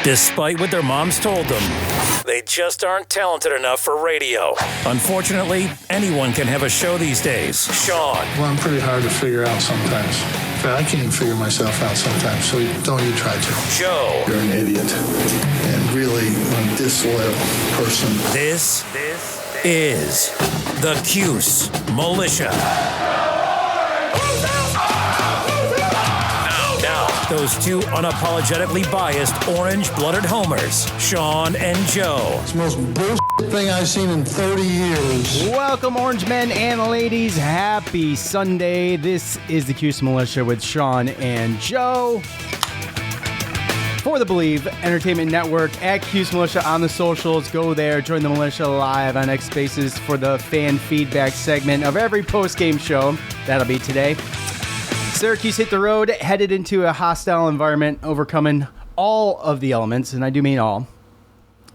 Despite what their moms told them, they just aren't talented enough for radio. Unfortunately, anyone can have a show these days. Sean. Well, I'm pretty hard to figure out sometimes. In fact, I can't even figure myself out sometimes, so don't you try to. Joe. You're an idiot and really a disloyal person. This is the Cuse Militia. Now, those two unapologetically biased orange-blooded homers, Sean and Joe. It's the most bullshit thing I've seen in 30 years. Welcome, orange men and ladies. Happy Sunday. This is the Cuse Militia with Sean and Joe. For the Believe Entertainment Network, at Cuse Militia on the socials. Go there, join the Militia live on X Spaces for the fan feedback segment of every post-game show. That'll be today. Syracuse hit the road, headed into a hostile environment, overcoming all of the elements, and I do mean all.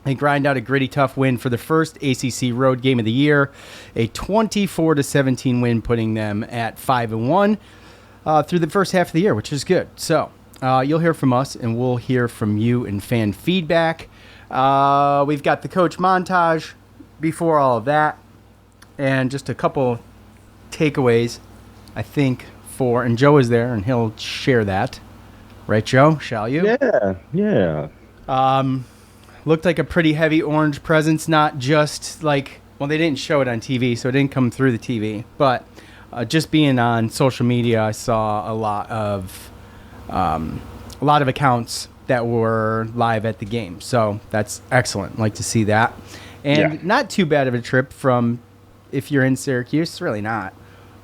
They grind out a gritty, tough win for the first ACC road game of the year, a 24-17 win, putting them at 5-1 through the first half of the year, which is good. So you'll hear from us, and we'll hear from you in fan feedback. We've got the coach montage before all of that, and just a couple takeaways, I think, and Joe is there, and he'll share that. Right, Joe? Shall you? Yeah. Looked like a pretty heavy orange presence, not just like, well, they didn't show it on TV, so it didn't come through the TV, but just being on social media, I saw a lot of accounts that were live at the game, so that's excellent. Like to see that. And not too bad of a trip from, if you're in Syracuse, really not.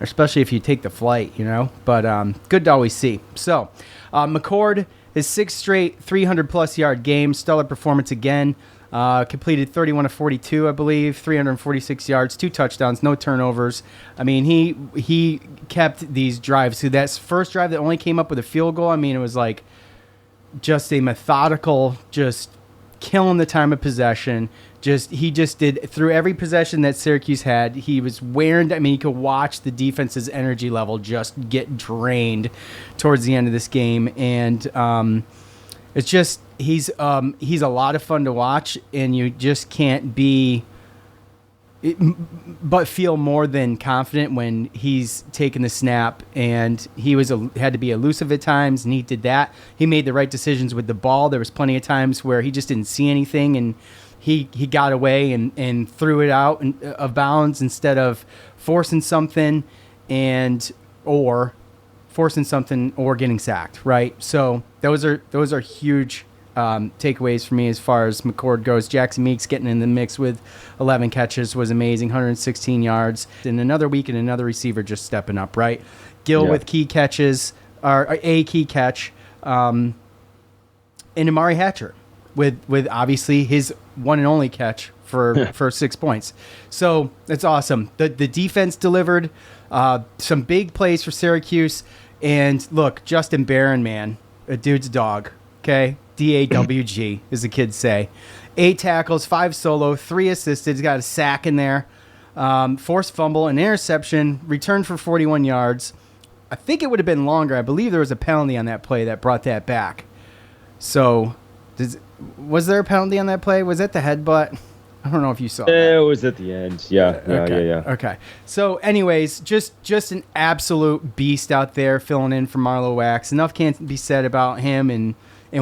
Especially if you take the flight, you know. But good to always see. So, McCord, his sixth straight 300-plus yard game. Stellar performance again. Completed 31 of 42, I believe. 346 yards, 2 touchdowns, no turnovers. I mean, he kept these drives. So that first drive that only came up with a field goal, I mean, it was like just a methodical, just killing the time of possession. He just did through every possession that Syracuse had. He was wearing. I mean, you could watch the defense's energy level just get drained towards the end of this game, and it's just he's a lot of fun to watch, and you just can't but feel more than confident when he's taking the snap. And he had to be elusive at times, and he did that. He made the right decisions with the ball. There was plenty of times where he just didn't see anything, and he got away and threw it out of bounds instead of forcing something or getting sacked, right? So those are huge takeaways for me as far as McCord goes. Jackson Meeks getting in the mix with 11 catches was amazing, 116 yards. And another week and another receiver just stepping up, right? Gill with key catches, or a key catch, and Amari Hatcher with obviously his one and only catch for 6 points. So it's awesome. The defense delivered some big plays for Syracuse. And look, Justin Barron, man, a dude's dog, okay? DAWG, as the kids say. 8 tackles, 5 solo, 3 assisted. He's got a sack in there. Forced fumble, an interception, returned for 41 yards. I think it would have been longer. I believe there was a penalty on that play that brought that back. So was there a penalty on that play? Was that the headbutt? I don't know if you saw that. It was at the end. Yeah. Okay. So anyways, just an absolute beast out there filling in for Marlo Wax. Enough can't be said about him and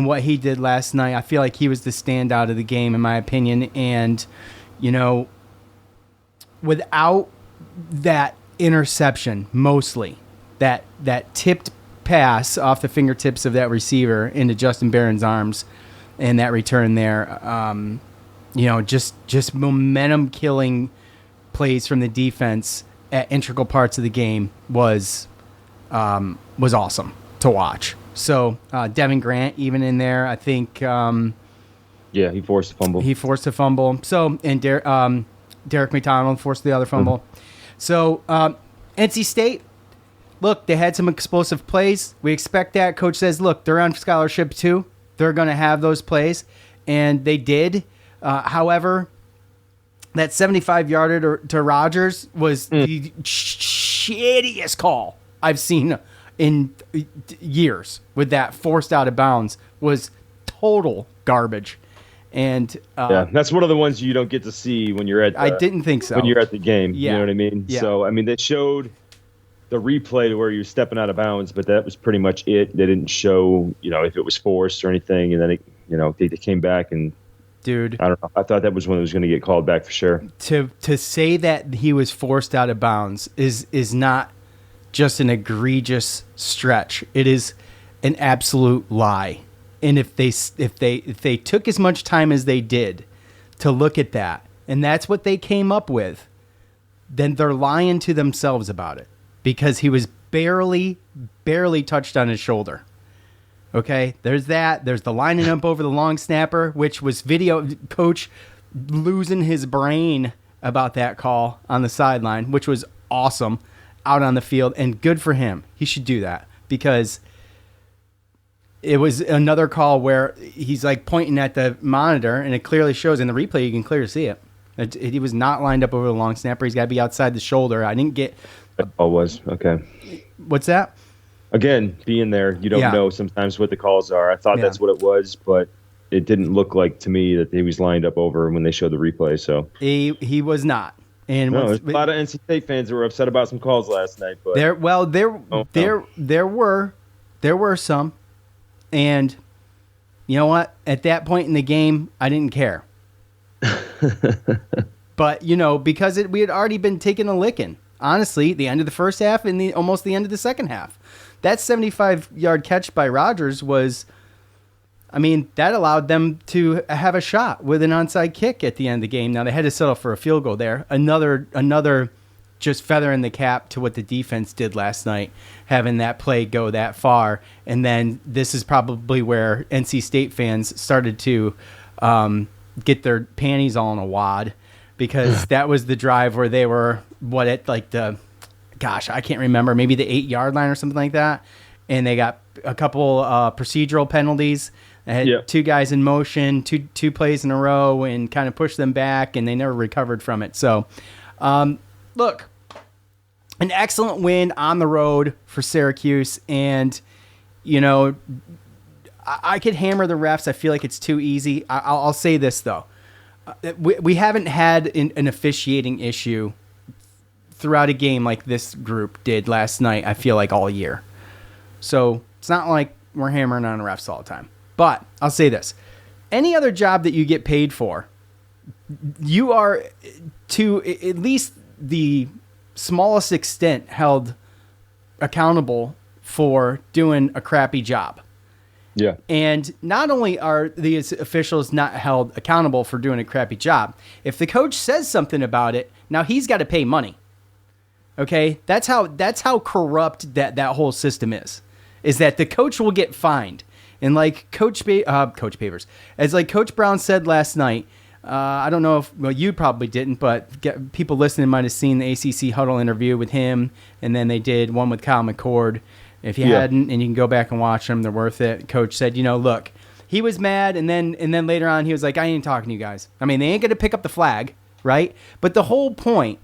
what he did last night. I feel like he was the standout of the game, in my opinion. And, you know, without that interception, mostly, that tipped pass off the fingertips of that receiver into Justin Barron's arms and that return there, you know, just momentum-killing plays from the defense at integral parts of the game was awesome to watch. So Devin Grant even in there, I think. He forced a fumble. So and Derek McDonald forced the other fumble. So NC State, look, they had some explosive plays. We expect that. Coach says, look, they're on scholarship too. They're going to have those plays, and they did. However, that 75-yarder to Rogers was the shittiest call I've seen in years. With that forced out of bounds was total garbage. And that's one of the ones you don't get to see when you're at. I didn't think so. When you're at the game, yeah. You know what I mean. Yeah. So I mean, they showed the replay where you're stepping out of bounds, but that was pretty much it. They didn't show, if it was forced or anything, and then they came back and. Dude, I don't know. I thought that was one that was going to get called back for sure. To say that he was forced out of bounds is not just an egregious stretch. It is an absolute lie. And if they took as much time as they did to look at that, and that's what they came up with, then they're lying to themselves about it, because he was barely touched on his shoulder. Okay, there's that. There's the lining up over the long snapper, which was video coach losing his brain about that call on the sideline, which was awesome out on the field, and good for him. He should do that, because it was another call where he's like pointing at the monitor, and it clearly shows in the replay. You can clearly see it. He was not lined up over the long snapper. He's got to be outside the shoulder. I didn't get. Oh, was okay. What's that? Again, being there, you don't know sometimes what the calls are. I thought that's what it was, but it didn't look like to me that he was lined up over when they showed the replay. So he was not. And there's a lot of NC State fans that were upset about some calls last night. But there were some, and you know what? At that point in the game, I didn't care. But because we had already been taking a licking. Honestly, the end of the first half and almost the end of the second half. That 75-yard catch by Rodgers was, that allowed them to have a shot with an onside kick at the end of the game. Now, they had to settle for a field goal there. Another just feather in the cap to what the defense did last night, having that play go that far. And then this is probably where NC State fans started to get their panties all in a wad, because that was the drive where they were, I can't remember, maybe the 8-yard line or something like that. And they got a couple procedural penalties. They had two guys in motion, two plays in a row, and kind of pushed them back, and they never recovered from it. So, look, an excellent win on the road for Syracuse. And, I could hammer the refs. I feel like it's too easy. I'll say this, though. We haven't had an officiating issue throughout a game like this group did last night, I feel like all year. So it's not like we're hammering on refs all the time. But I'll say this. Any other job that you get paid for, you are, to at least the smallest extent, held accountable for doing a crappy job. Yeah. And not only are these officials not held accountable for doing a crappy job, if the coach says something about it, now he's got to pay money. Okay? That's how corrupt that whole system is that the coach will get fined. And like Coach Pavers, as like Coach Brown said last night, I don't know if, you probably didn't, but people listening might have seen the ACC Huddle interview with him, and then they did one with Kyle McCord. If you hadn't, and you can go back and watch them, they're worth it. Coach said, look, he was mad, and then later on he was like, I ain't talking to you guys. They ain't going to pick up the flag, right? But the whole point,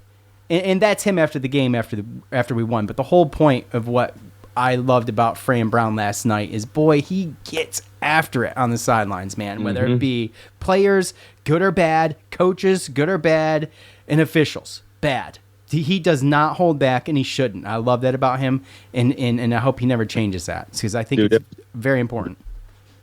and that's him after the game after we won, but the whole point of what I loved about Fran Brown last night is, boy, he gets after it on the sidelines, man, whether it be players, good or bad, coaches, good or bad, and officials, bad. He does not hold back, and he shouldn't. I love that about him, and I hope he never changes that, because I think it's very important.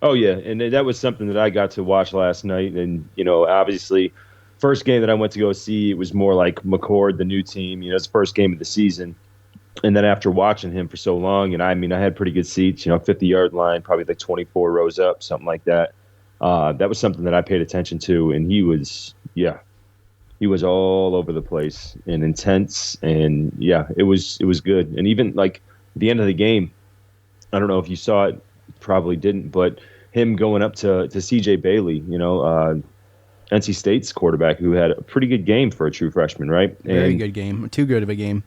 Oh, yeah, and that was something that I got to watch last night. And, obviously, first game that I went to go see, it was more like McCord, the new team. It's the first game of the season. And then after watching him for so long, and I had pretty good seats, 50-yard line, probably like 24 rows up, something like that. That was something that I paid attention to, and he was all over the place and intense, and it was good. And even like the end of the game, I don't know if you saw it, probably didn't, but him going up to CJ Bailey, NC State's quarterback, who had a pretty good game for a true freshman, right? Very good game, too good of a game.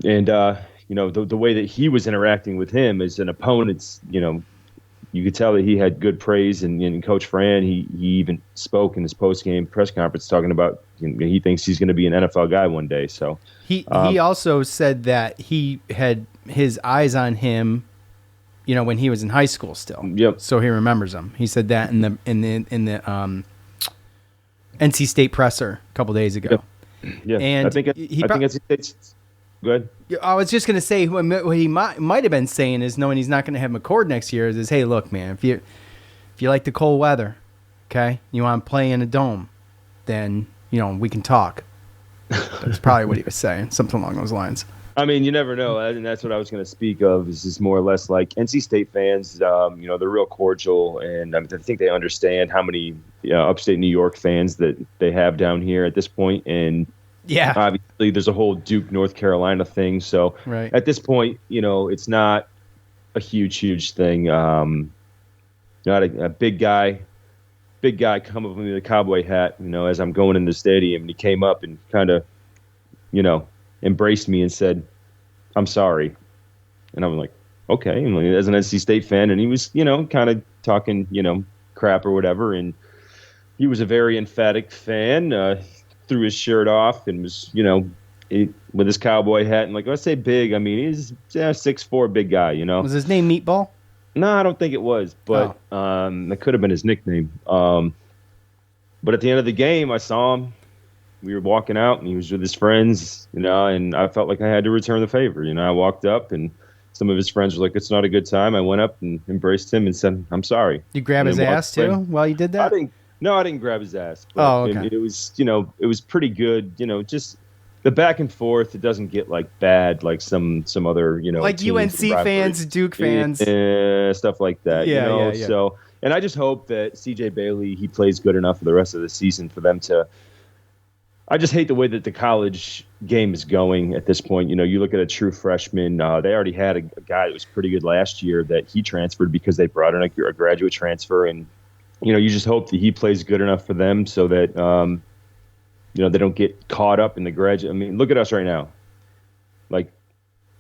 And the way that he was interacting with him as an opponent, you could tell that he had good praise, and Coach Fran, he even spoke in his post-game press conference talking about he thinks he's going to be an NFL guy one day. So he also said that he had his eyes on him when he was in high school still. Yep. So he remembers him. He said that in the NC State presser a couple days ago. Yep. Yeah. And I think NC State's good. I was just going to say what he might have been saying is, knowing he's not going to have McCord next year, is hey, look, man, if you like the cold weather, okay, you want to play in a dome, then we can talk. That's probably what he was saying, something along those lines. I mean, you never know, and that's what I was going to speak of. Is just more or less like NC State fans. They're real cordial, and I think they understand how many upstate New York fans that they have down here at this point. And yeah, obviously, there's a whole Duke, North Carolina thing. So right. At this point, it's not a huge thing. Not a big guy come up with me with a cowboy hat. As I'm going in the stadium, and he came up and kind of, embraced me and said, "I'm sorry." And I'm like, okay. And as an NC State fan, and he was, kind of talking, crap or whatever. And he was a very emphatic fan, threw his shirt off and was, with his cowboy hat. And like, I say big, I mean, he's 6'4", big guy, Was his name Meatball? No, I don't think it was, but that could have been his nickname. But at the end of the game, I saw him. We were walking out, and he was with his friends, and I felt like I had to return the favor. I walked up, and some of his friends were like, "It's not a good time." I went up and embraced him and said, "I'm sorry." You grab his ass too while you did that? I didn't grab his ass. But okay. It was, it was pretty good. Just the back and forth. It doesn't get like bad like some other, like UNC fans, Duke fans, stuff like that. Yeah. So, and I just hope that CJ Bailey, he plays good enough for the rest of the season for them to. I just hate the way that the college game is going at this point. You look at a true freshman. They already had a guy that was pretty good last year that he transferred because they brought in a graduate transfer. And, you just hope that he plays good enough for them so that, they don't get caught up in the graduate. I mean, look at us right now. Like,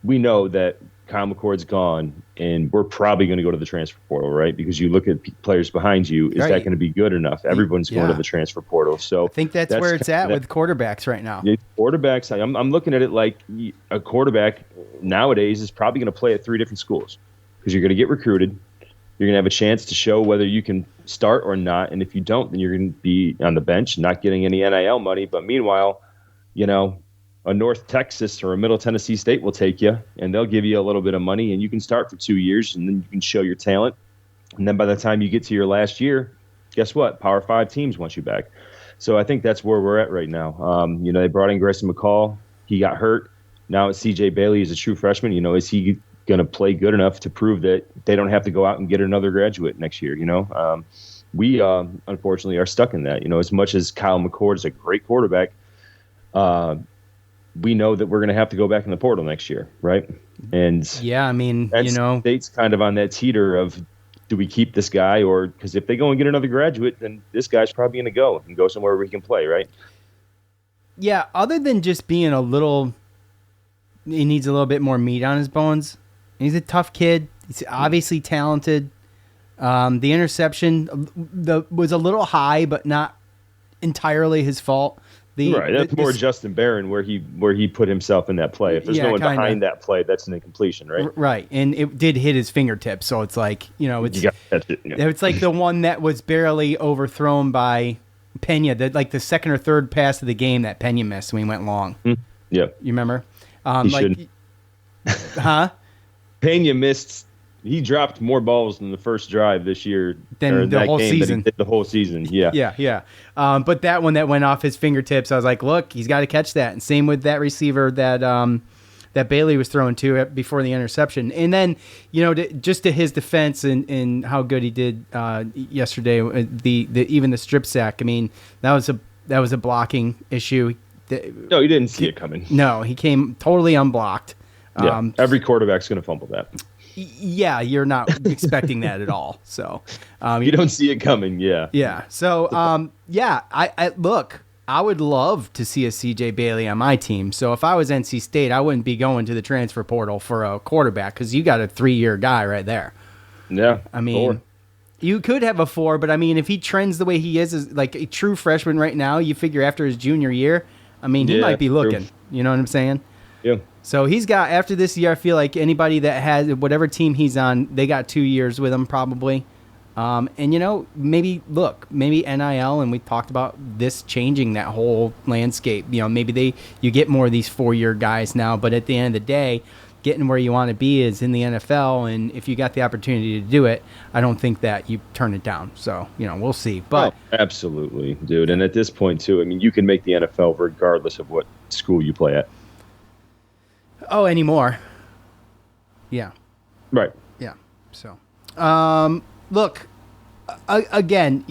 we know that Kyle McCord's gone, and we're probably going to go to the transfer portal, right? Because you look at players behind you, is that going to be good enough? Everyone's going to the transfer portal. So I think that's where it's at with quarterbacks right now. Quarterbacks, I'm looking at it like a quarterback nowadays is probably going to play at 3 different schools because you're going to get recruited. You're going to have a chance to show whether you can start or not. And if you don't, then you're going to be on the bench, not getting any NIL money. But meanwhile, a North Texas or a Middle Tennessee State will take you, and they'll give you a little bit of money, and you can start for 2 years, and then you can show your talent. And then by the time you get to your last year, guess what? Power 5 teams want you back. So I think that's where we're at right now. They brought in Grayson McCall. He got hurt. Now it's CJ Bailey. He's a true freshman. Is he going to play good enough to prove that they don't have to go out and get another graduate next year? We unfortunately are stuck in that. As much as Kyle McCord is a great quarterback, we know that we're going to have to go back in the portal next year, right? And yeah, I mean, State's kind of on that teeter of, do we keep this guy, or because if they go and get another graduate, then this guy's probably going to go and go somewhere where he can play, right? Yeah, other than just being he needs a little bit more meat on his bones. He's a tough kid. He's obviously talented. The interception was a little high, but not entirely his fault. That's more Justin Barron where he put himself in that play. If there's no one behind that play, that's an incompletion, right? Right, and it did hit his fingertips, so it's like, it's, you gotta catch it, it's like the one that was barely overthrown by Pena, like the second or third pass of the game that Pena missed when he went long. Yeah. You remember? He shouldn't. Huh? Pena missed. He dropped more balls in the first drive this year than the whole season. Than he did the whole season. Yeah. Yeah. But that one that went off his fingertips, I was like, look, he's got to catch that. And same with that receiver that Bailey was throwing to before the interception. And then, just to his defense and how good he did yesterday, even the strip sack. I mean, that was a blocking issue. No, you didn't see it coming. No, he came totally unblocked. Yeah, every quarterback's going to fumble that. Yeah, you're not expecting that at all. So you don't see it coming. Yeah. Yeah. So I look. I would love to see a CJ Bailey on my team. So if I was NC State, I wouldn't be going to the transfer portal for a quarterback because you got a 3-year guy right there. Yeah. I mean, 4. You could have a 4, but I mean, if he trends the way he is like a true freshman right now, you figure after his junior year, I mean, he might be looking. True. You know what I'm saying? Yeah. So he's got, after this year, I feel like anybody that has whatever team he's on, they got 2 years with him probably. And, maybe NIL, and we talked about this changing that whole landscape. Maybe you get more of these 4-year guys now, but at the end of the day, getting where you want to be is in the NFL, and if you got the opportunity to do it, I don't think that you turn it down. So, we'll see. But absolutely, dude. And at this point, too, you can make the NFL regardless of what school you play at. Oh, anymore. Yeah. Right. Yeah. So, look, again,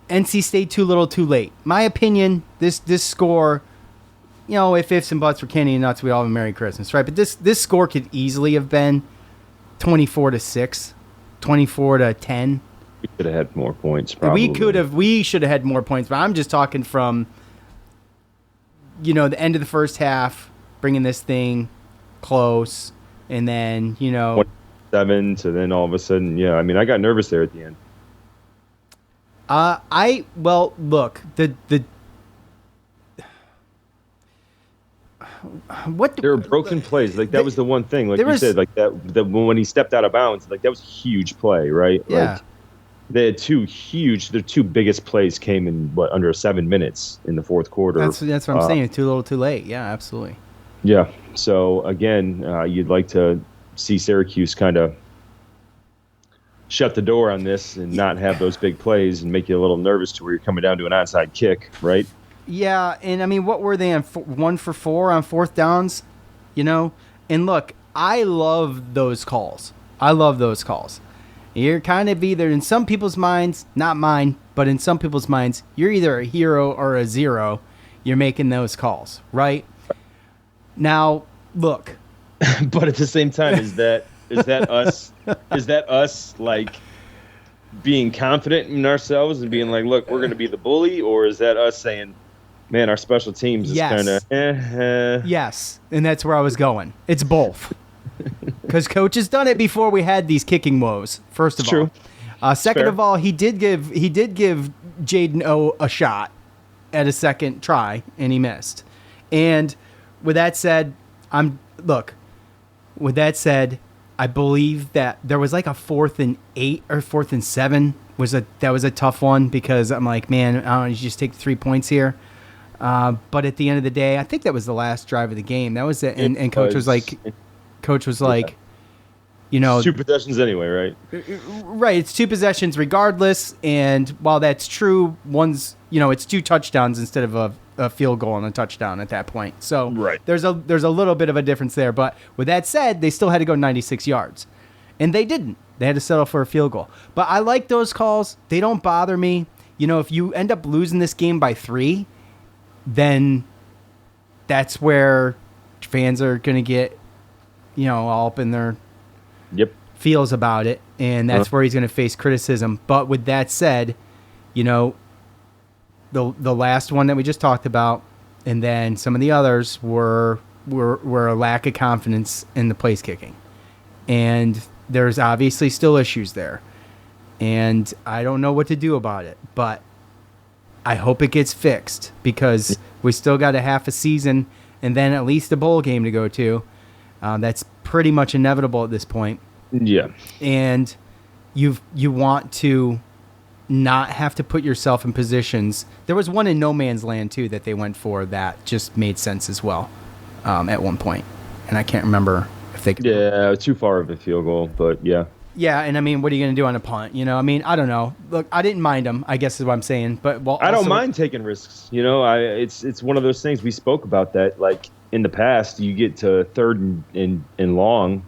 NC State too little too late. My opinion, this score, if ifs and buts were candy and nuts, we all have a Merry Christmas, right? But this score could easily have been 24-6, 24-10. We could have had more points, probably. We should have had more points, but I'm just talking from the end of the first half, bringing this thing close, and then 7 to then all of a sudden, I got nervous there at the end. Look, there were broken plays. Like that was the one thing, like you said, like that when he stepped out of bounds, like that was a huge play, right? Yeah. Like they had their two biggest plays came in under 7 minutes in the fourth quarter. That's what I'm saying. Too little, too late. Yeah, absolutely. Yeah. So again, you'd like to see Syracuse kind of shut the door on this and not have those big plays and make you a little nervous to where you're coming down to an onside kick, right? Yeah, and what were they on 1 for 4 on fourth downs? And look, I love those calls. You're kind of either, in some people's minds, not mine, but in some people's minds, you're either a hero or a zero. You're making those calls, right? Now, look. But at the same time, is that us? Is that us like being confident in ourselves and being like, look, we're going to be the bully, or is that us saying, man, our special teams is kind of Yes, and that's where I was going. It's both. Because Coach has done it before we had these kicking woes, first of all. Second of all, he did give Jaden O a shot at a second try, and he missed. And with that said, I believe that there was like a 4th and 8 or 4th and 7 that was a tough one, because I'm like, man, I don't know, you just take 3 points here. But at the end of the day, I think that was the last drive of the game. That was it. And Coach was like, 2 possessions anyway, right? Right. It's 2 possessions regardless. And while that's true, it's 2 touchdowns instead of a field goal and a touchdown at that point. So right. There's a little bit of a difference there. But with that said, they still had to go 96 yards. And they didn't. They had to settle for a field goal. But I like those calls. They don't bother me. If you end up losing this game by 3, then that's where fans are going to get, all up in their feels about it. And that's where he's going to face criticism. But with that said, the last one that we just talked about, and then some of the others were a lack of confidence in the place kicking. And there's obviously still issues there. And I don't know what to do about it, but I hope it gets fixed, because we still got a half a season and then at least a bowl game to go to. That's pretty much inevitable at this point. Yeah. And you want to not have to put yourself in positions. There was one in no man's land too that they went for that just made sense as well at one point. And I can't remember if they could. Yeah, too far of a field goal, but yeah. Yeah, and what are you going to do on a punt? I don't know. Look, I didn't mind them, I guess is what I'm saying. But I don't mind taking risks. It's one of those things, we spoke about that. Like in the past, you get to 3rd and long,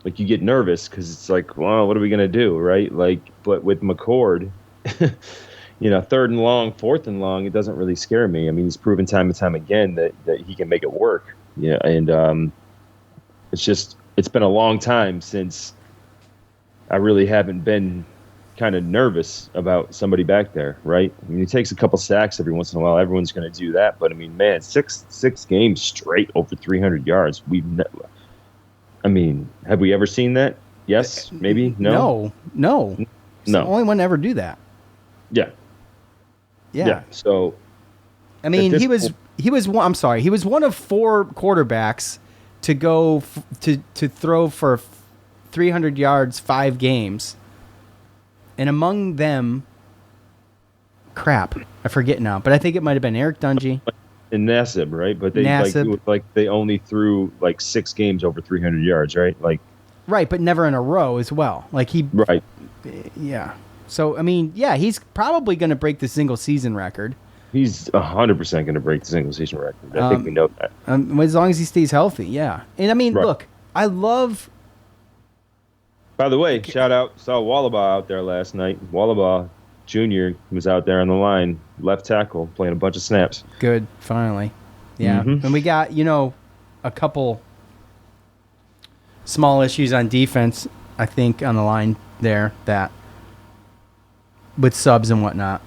like you get nervous because it's like, well, what are we going to do, right? Like, but with McCord, 3rd and long, 4th and long, it doesn't really scare me. He's proven time and time again that he can make it work. Yeah, and it's been a long time since I really haven't been kind of nervous about somebody back there, right? He takes a couple sacks every once in a while. Everyone's going to do that. But, man, six games straight over 300 yards. Have we ever seen that? Yes, maybe? No. He's the only one to ever do that. Yeah. So, he he was one. I'm sorry, he was one of 4 quarterbacks to go to throw for 300 yards 5 games, and among them, crap, I forget now, but I think it might have been Eric Dungy and Nassib, right? But they they only threw like 6 games over 300 yards, right? Like, right, but never in a row as well. Like right, yeah. So I mean, yeah, he's probably going to break the single season record. He's 100% going to break the single season record. I think we know that. As long as he stays healthy, yeah. And I mean, look, I love. By the way, shout out, saw Wallabaugh out there last night. Wallabaugh Jr. was out there on the line, left tackle, playing a bunch of snaps. Good, finally. Yeah. Mm-hmm. And we got, a couple small issues on defense, I think, on the line there that with subs and whatnot.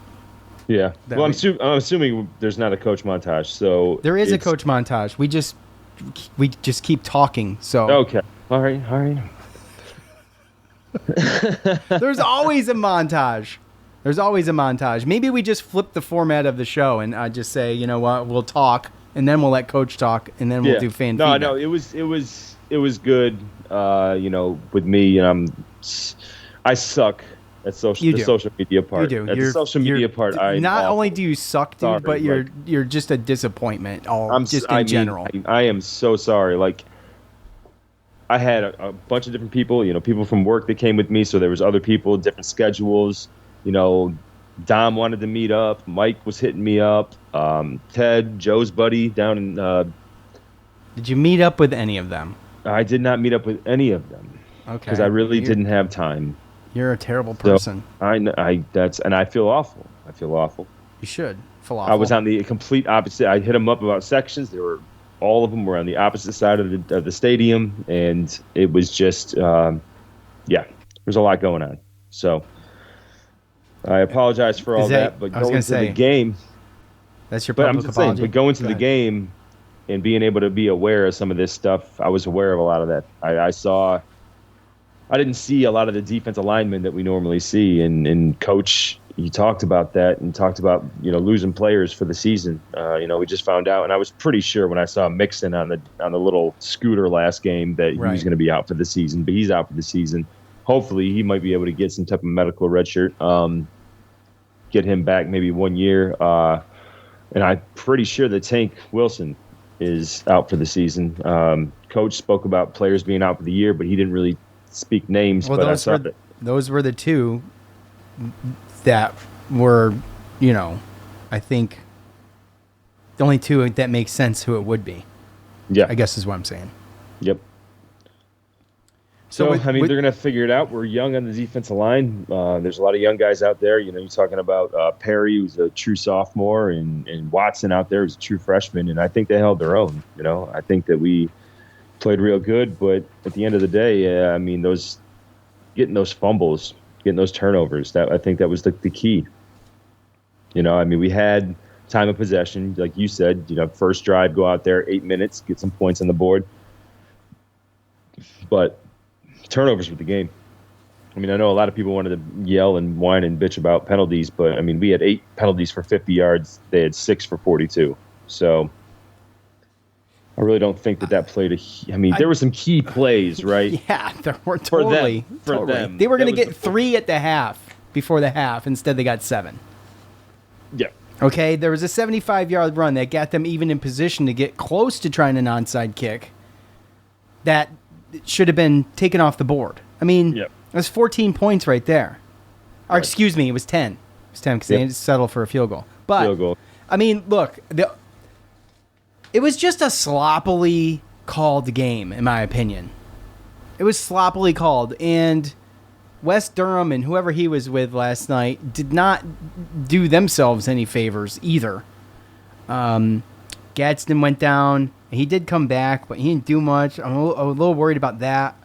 Yeah. Well, I'm assuming there's not a coach montage, so there is a coach montage. We just keep talking. So okay. All right. There's always a montage. Maybe we just flip the format of the show and I just say, you know what, we'll talk and then we'll let coach talk and then we'll do fan feedback. No, it was good. With me, I suck at the social media part. You do. At the social media part, not only do you suck, dude, but you're just a disappointment. In general. I am so sorry. Like, I had a bunch of different people. People from work that came with me. So there was other people, different schedules. Dom wanted to meet up. Mike was hitting me up. Ted, Joe's buddy down in. Did you meet up with any of them? I did not meet up with any of them. Okay. Because I really didn't have time. You're a terrible person. So and I feel awful. You should feel awful. I was on the complete opposite. I hit them up about sections. All of them were on the opposite side of the stadium, and it was just, there's a lot going on. So I apologize for all that, but going to the game. That's your public apology. But going to the game and being able to be aware of some of this stuff, I was aware of a lot of that. I didn't see a lot of the defensive linemen that we normally see, and Coach, he talked about that and talked about losing players for the season. We just found out, and I was pretty sure when I saw Mixon on the little scooter last game that he was going to be out for the season, but he's out for the season. Hopefully, he might be able to get some type of medical red shirt, get him back maybe 1 year, and I'm pretty sure that Tank Wilson is out for the season. Coach spoke about players being out for the year, but he didn't really speak names. Well, but those were the two that were, I think the only two that make sense who it would be. Yeah. I guess is what I'm saying. Yep. So, they're going to figure it out. We're young on the defensive line. There's a lot of young guys out there. You're talking about Perry, who's a true sophomore, and Watson out there, who's a true freshman, and I think they held their own. I think that we played real good, but at the end of the day, getting those fumbles, getting those turnovers, that I think that was the key. We had time of possession, like you said, first drive, go out there, 8 minutes, get some points on the board. But turnovers with the game. I know a lot of people wanted to yell and whine and bitch about penalties, but we had 8 penalties for 50 yards. They had 6 for 42. So I really don't think that played there were some key plays, right? Yeah, there were totally. For them. They were going to get 3 at the half before the half. Instead, they got 7. Yeah. Okay, there was a 75-yard run that got them even in position to get close to trying an onside kick that should have been taken off the board. That's 14 points right there. Or excuse me, it was 10. It was 10 because they didn't settle for a field goal. But, field goal. Look, it was just a sloppily called game, in my opinion. It was sloppily called, and West Durham and whoever he was with last night did not do themselves any favors either. Gadsden went down. He did come back, but he didn't do much. I'm a little worried about that.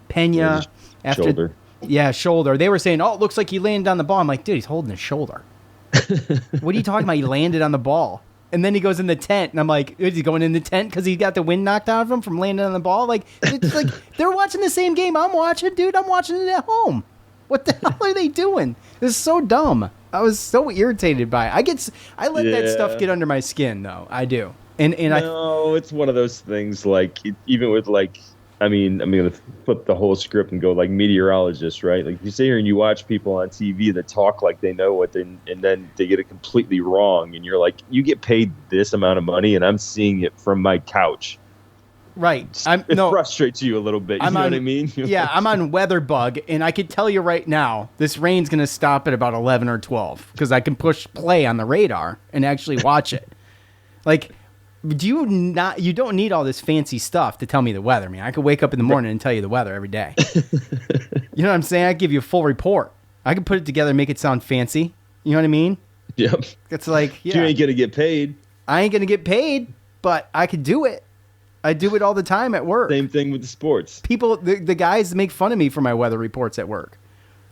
Pena, after shoulder. Yeah, shoulder. They were saying, it looks like he landed on the ball. I'm like, dude, he's holding his shoulder. What are you talking about? He landed on the ball. And then he goes in the tent, and I'm like, is he going in the tent because he got the wind knocked out of him from landing on the ball? Like, it's like they're watching the same game I'm watching, dude. I'm watching it at home. What the hell are they doing? This is so dumb. I was so irritated by it. I let that stuff get under my skin, though. I do. It's one of those things. Like even with like, I'm gonna flip the whole script and go like meteorologist, right? Like you sit here and you watch people on TV that talk like they know and then they get it completely wrong, and you're like, you get paid this amount of money, and I'm seeing it from my couch. Right. It frustrates you a little bit. You know what I mean? Yeah, I'm on WeatherBug, and I could tell you right now, this rain's going to stop at about 11 or 12 because I can push play on the radar and actually watch it. Like, you don't need all this fancy stuff to tell me the weather, man. I could wake up in the morning and tell you the weather every day. You know what I'm saying? I give you a full report. I can put it together and make it sound fancy. You know what I mean? Yep. It's like, You ain't going to get paid. I ain't going to get paid, but I could do it. I do it all the time at work. Same thing with the sports. People, the guys make fun of me for my weather reports at work.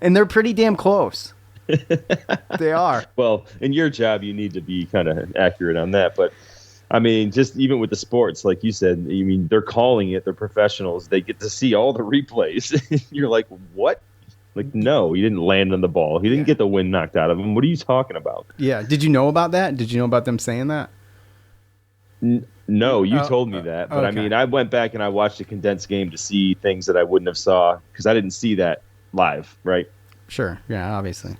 And they're pretty damn close. They are. Well, in your job, you need to be kind of accurate on that. But, I mean, just even with the sports, like you said, they're calling it. They're professionals. They get to see all the replays. You're like, what? Like, no, he didn't land on the ball. He didn't get the wind knocked out of him. What are you talking about? Yeah. Did you know about that? Did you know about them saying that? No, you told me that. But, okay. I went back and I watched a condensed game to see things that I wouldn't have saw because I didn't see that live, right? Sure. Yeah, obviously.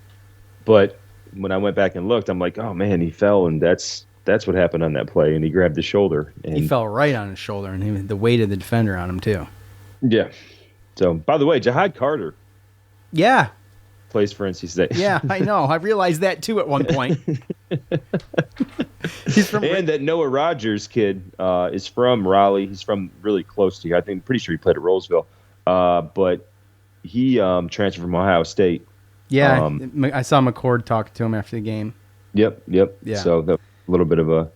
But when I went back and looked, I'm like, oh, man, he fell, and that's what happened on that play, and he grabbed his shoulder. And he fell right on his shoulder, and the weight of the defender on him, too. Yeah. So, by the way, Jahad Carter. Yeah. Plays for NC State. Yeah, I know. I realized that, too, at one point. He's from that Noah Rogers kid is from Raleigh. He's from really close to you. Pretty sure he played at Roseville. But he transferred from Ohio State. Yeah, I saw McCord talking to him after the game. Yep. Yeah. So a little bit of a,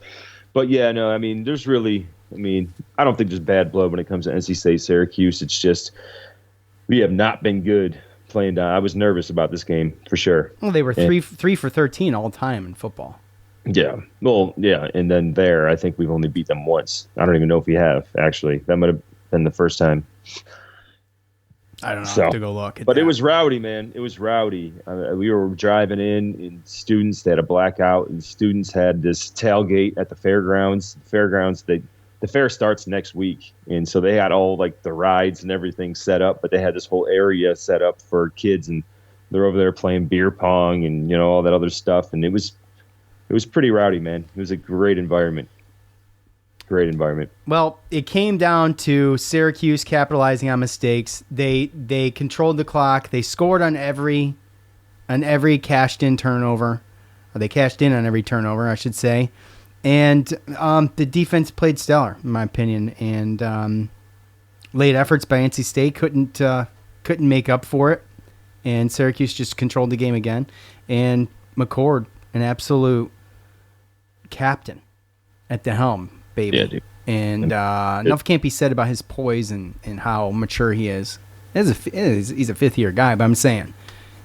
but yeah, no, there's really, I don't think there's bad blood when it comes to NC State, Syracuse. It's just we have not been good playing down. I was nervous about this game for sure. Well, they were 3 for 13 all time in football. Yeah. Well, yeah, and then I think we've only beat them once. I don't even know if we have actually. That might have been the first time. I don't know. I have to go look. But it was rowdy, man. It was rowdy. We were driving in, and students, they had a blackout, and students had this tailgate at the fairgrounds. The fair starts next week, and so they had all like the rides and everything set up, but they had this whole area set up for kids, and they're over there playing beer pong and all that other stuff, and it was pretty rowdy, man. It was a great environment. Great environment. Well, it came down to Syracuse capitalizing on mistakes. They controlled the clock. They scored on every cashed in turnover. Or they cashed in on every turnover, I should say. And the defense played stellar, in my opinion. And late efforts by NC State couldn't make up for it. And Syracuse just controlled the game again. And McCord, an absolute captain at the helm. Baby. Yeah, dude. And enough can't be said about his poise and how mature he is. He's a fifth-year guy, but I'm saying,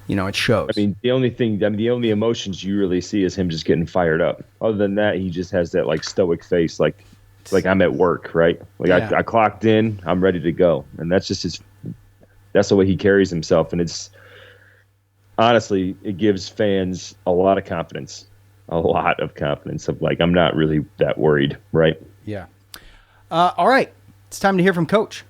it shows. The only emotions you really see is him just getting fired up. Other than that, he just has that like stoic face, like I'm at work, right? Like yeah. I clocked in, I'm ready to go, and that's just that's the way he carries himself, and it's honestly, it gives fans a lot of confidence. Of like, I'm not really that worried, right? Yeah. All right. It's time to hear from Coach.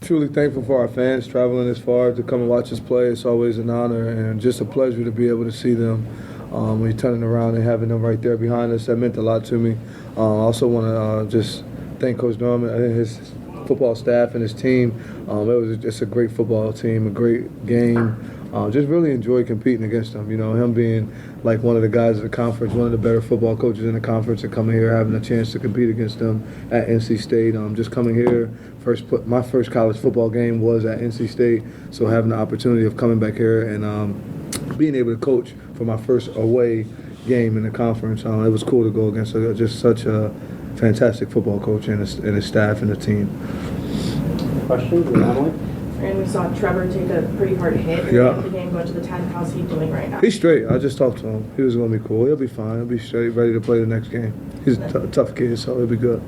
Truly thankful for our fans traveling this far to come and watch us play. It's always an honor and just a pleasure to be able to see them when you're turning around and having them right there behind us. That meant a lot to me. I also want to just thank Coach Norman and his football staff and his team. It was just a great football team, a great game. Just really enjoyed competing against him. Him being like one of the guys in the conference, one of the better football coaches in the conference, and coming here having a chance to compete against them at NC State. Just coming here, my first college football game was at NC State, so having the opportunity of coming back here and being able to coach for my first away game in the conference, it was cool to go against just such a fantastic football coach and his staff and the team. Questions, Emily? And we saw Trevor take a pretty hard hit in the game, going to the 10th. How's he doing right now? He's straight. I just talked to him. He was going to be cool. He'll be fine. He'll be straight, ready to play the next game. He's a tough kid, so he'll be good.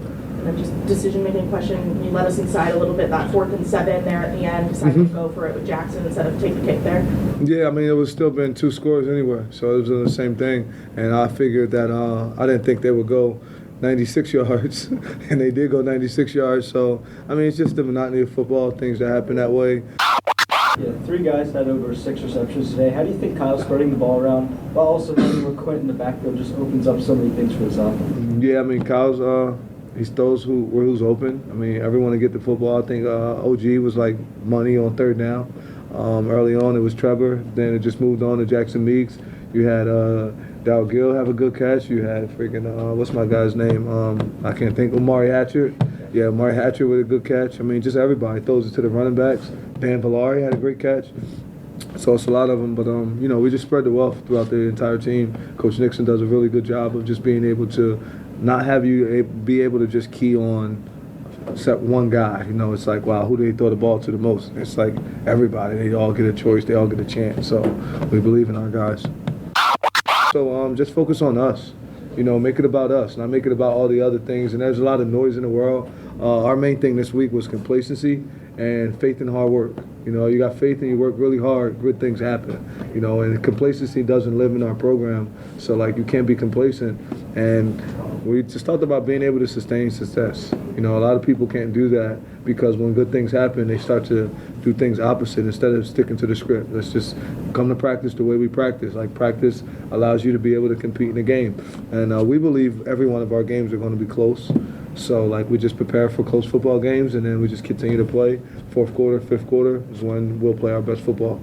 And just decision-making question, you let us inside a little bit, that 4th and 7 there at the end, decided to go for it with Jackson instead of take the kick there. Yeah, I mean, it was still been 2 scores anyway, so it was the same thing. And I figured that I didn't think they would go 96 yards, and they did go 96 yards. So, I mean, it's just the monotony of football, things that happen that way. Yeah, 3 guys had over 6 receptions today. How do you think Kyle's spreading the ball around, while also knowing where Quint in the backfield just opens up so many things for his offense? Yeah, I mean, Kyle's he throws who's open. I mean, everyone to get the football. I think OG was like money on 3rd down. Early on, it was Trevor. Then it just moved on to Jackson Meeks. You had Dow Gill have a good catch. You had freaking what's my guy's name? I can't think. Amari Hatchett. Yeah, Amari Hatchett with a good catch. I mean, just everybody throws it to the running backs. Dan Villari had a great catch. So it's a lot of them, but you know, we just spread the wealth throughout the entire team. Coach Nixon does a really good job of just being able to not have you be able to just key on except one guy. You know, it's like, wow, who do they throw the ball to the most? It's like everybody. They all get a choice. They all get a chance. So we believe in our guys. So just focus on us. You know, make it about us, not make it about all the other things. And there's a lot of noise in the world. Our main thing this week was complacency and faith and hard work. You know, you got faith and you work really hard, good things happen. You know, and complacency doesn't live in our program. So, like, you can't be complacent. And we just talked about being able to sustain success. You know, a lot of people can't do that because when good things happen, they start to do things opposite instead of sticking to the script. Let's just come to practice the way we practice. Like, practice allows you to be able to compete in a game. And we believe every one of our games are going to be close. So, like, we just prepare for close football games, and then we just continue to play. 4th quarter, 5th quarter is when we'll play our best football.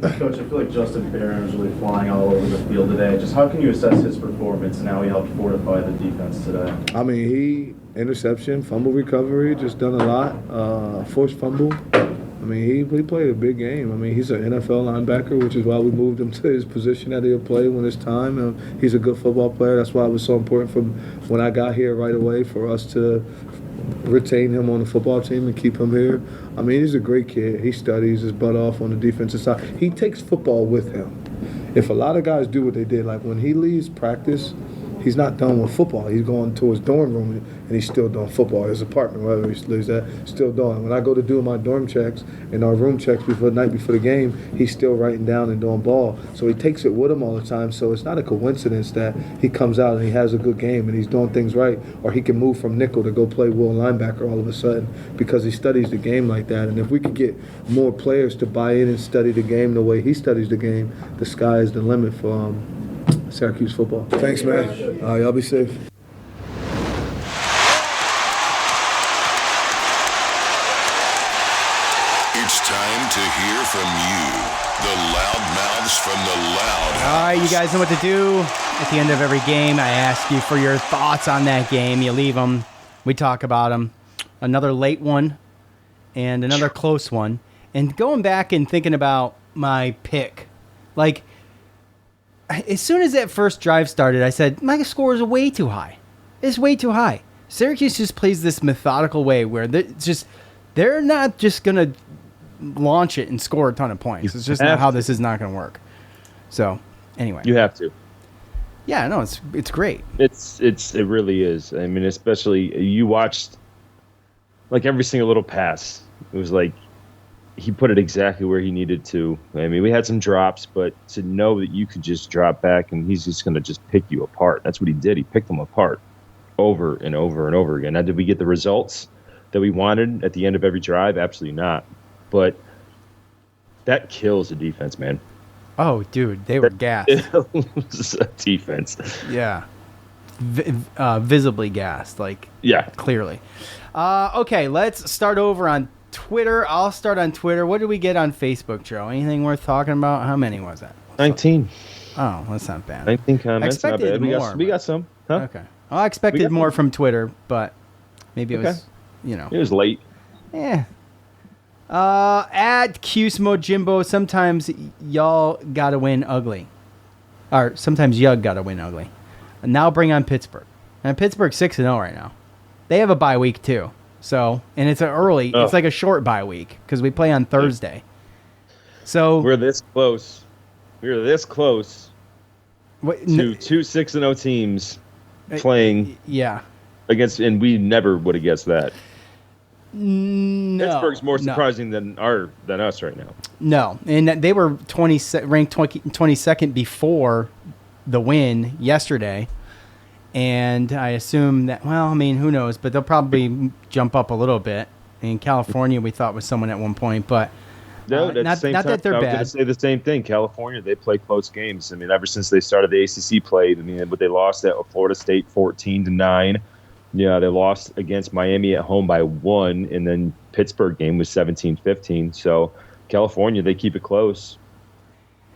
Coach, I feel like Justin Barron was really flying all over the field today. Just how can you assess his performance and how he helped fortify the defense today? I mean, interception, fumble recovery, just done a lot. Forced fumble. I mean, he played a big game. I mean, he's an NFL linebacker, which is why we moved him to his position that he'll play when it's time. He's a good football player. That's why it was so important from when I got here right away for us to retain him on the football team and keep him here. I mean, he's a great kid. He studies his butt off on the defensive side. He takes football with him. If a lot of guys do what they did, like when he leaves practice, he's not done with football. He's going to his dorm room and he's still doing football. His apartment, wherever he lives at, still doing. When I go to do my dorm checks and our room checks before the night before the game, he's still writing down and doing ball. So he takes it with him all the time. So it's not a coincidence that he comes out and he has a good game and he's doing things right, or he can move from nickel to go play will linebacker all of a sudden because he studies the game like that. And if we could get more players to buy in and study the game the way he studies the game, the sky is the limit for Syracuse football. Thanks, man. Y'all be safe. It's time to hear from you, the loudmouths from the loud house. All right, you guys know what to do. At the end of every game, I ask you for your thoughts on that game. You leave them. We talk about them. Another late one and another close one. And going back and thinking about my pick, like, as soon as that first drive started, I said, my score is way too high. It's way too high. Syracuse just plays this methodical way where they're not just going to launch it and score a ton of points. It's just not how this is not going to work. So, anyway. You have to. Yeah, no, it's great. It really is. I mean, especially you watched like every single little pass. It was like he put it exactly where he needed to. I mean, we had some drops, but to know that you could just drop back and he's just going to just pick you apart. That's what he did. He picked them apart over and over and over again. Now, did we get the results that we wanted at the end of every drive? Absolutely not. But that kills the defense, man. Oh, dude, they were gassed. Defense. Yeah. Visibly gassed, like, yeah, clearly. Okay, let's start over on Twitter. I'll start on Twitter. What did we get on Facebook, Joe? Anything worth talking about? How many was that? 19. Oh, that's not bad. 19 comments. I expected not bad. more. We got some. Huh? Okay. Well, I expected more from Twitter, but maybe it was, It was late. Yeah. At Cuse Mojimbo, sometimes y'all gotta win ugly. Or sometimes Yug gotta win ugly. And now bring on Pittsburgh. And Pittsburgh's 6-0 right now. They have a bye week too. So, and it's it's like a short bye week because we play on Thursday. So we're this close. We're this close to two 6-0 teams playing. Yeah. And we never would have guessed that. No, Pittsburgh's more surprising than us right now. No, and they were ranked 22nd before the win yesterday, and I assume that. Well, I mean, who knows? But they'll probably jump up a little bit. In California, we thought was someone at one point, but no, not that they're I was bad. going to say the same thing. California, they play close games. I mean, ever since they started the ACC play, but they lost at Florida State 14-9. Yeah, they lost against Miami at home by 1, and then Pittsburgh game was 17-15. So California, they keep it close.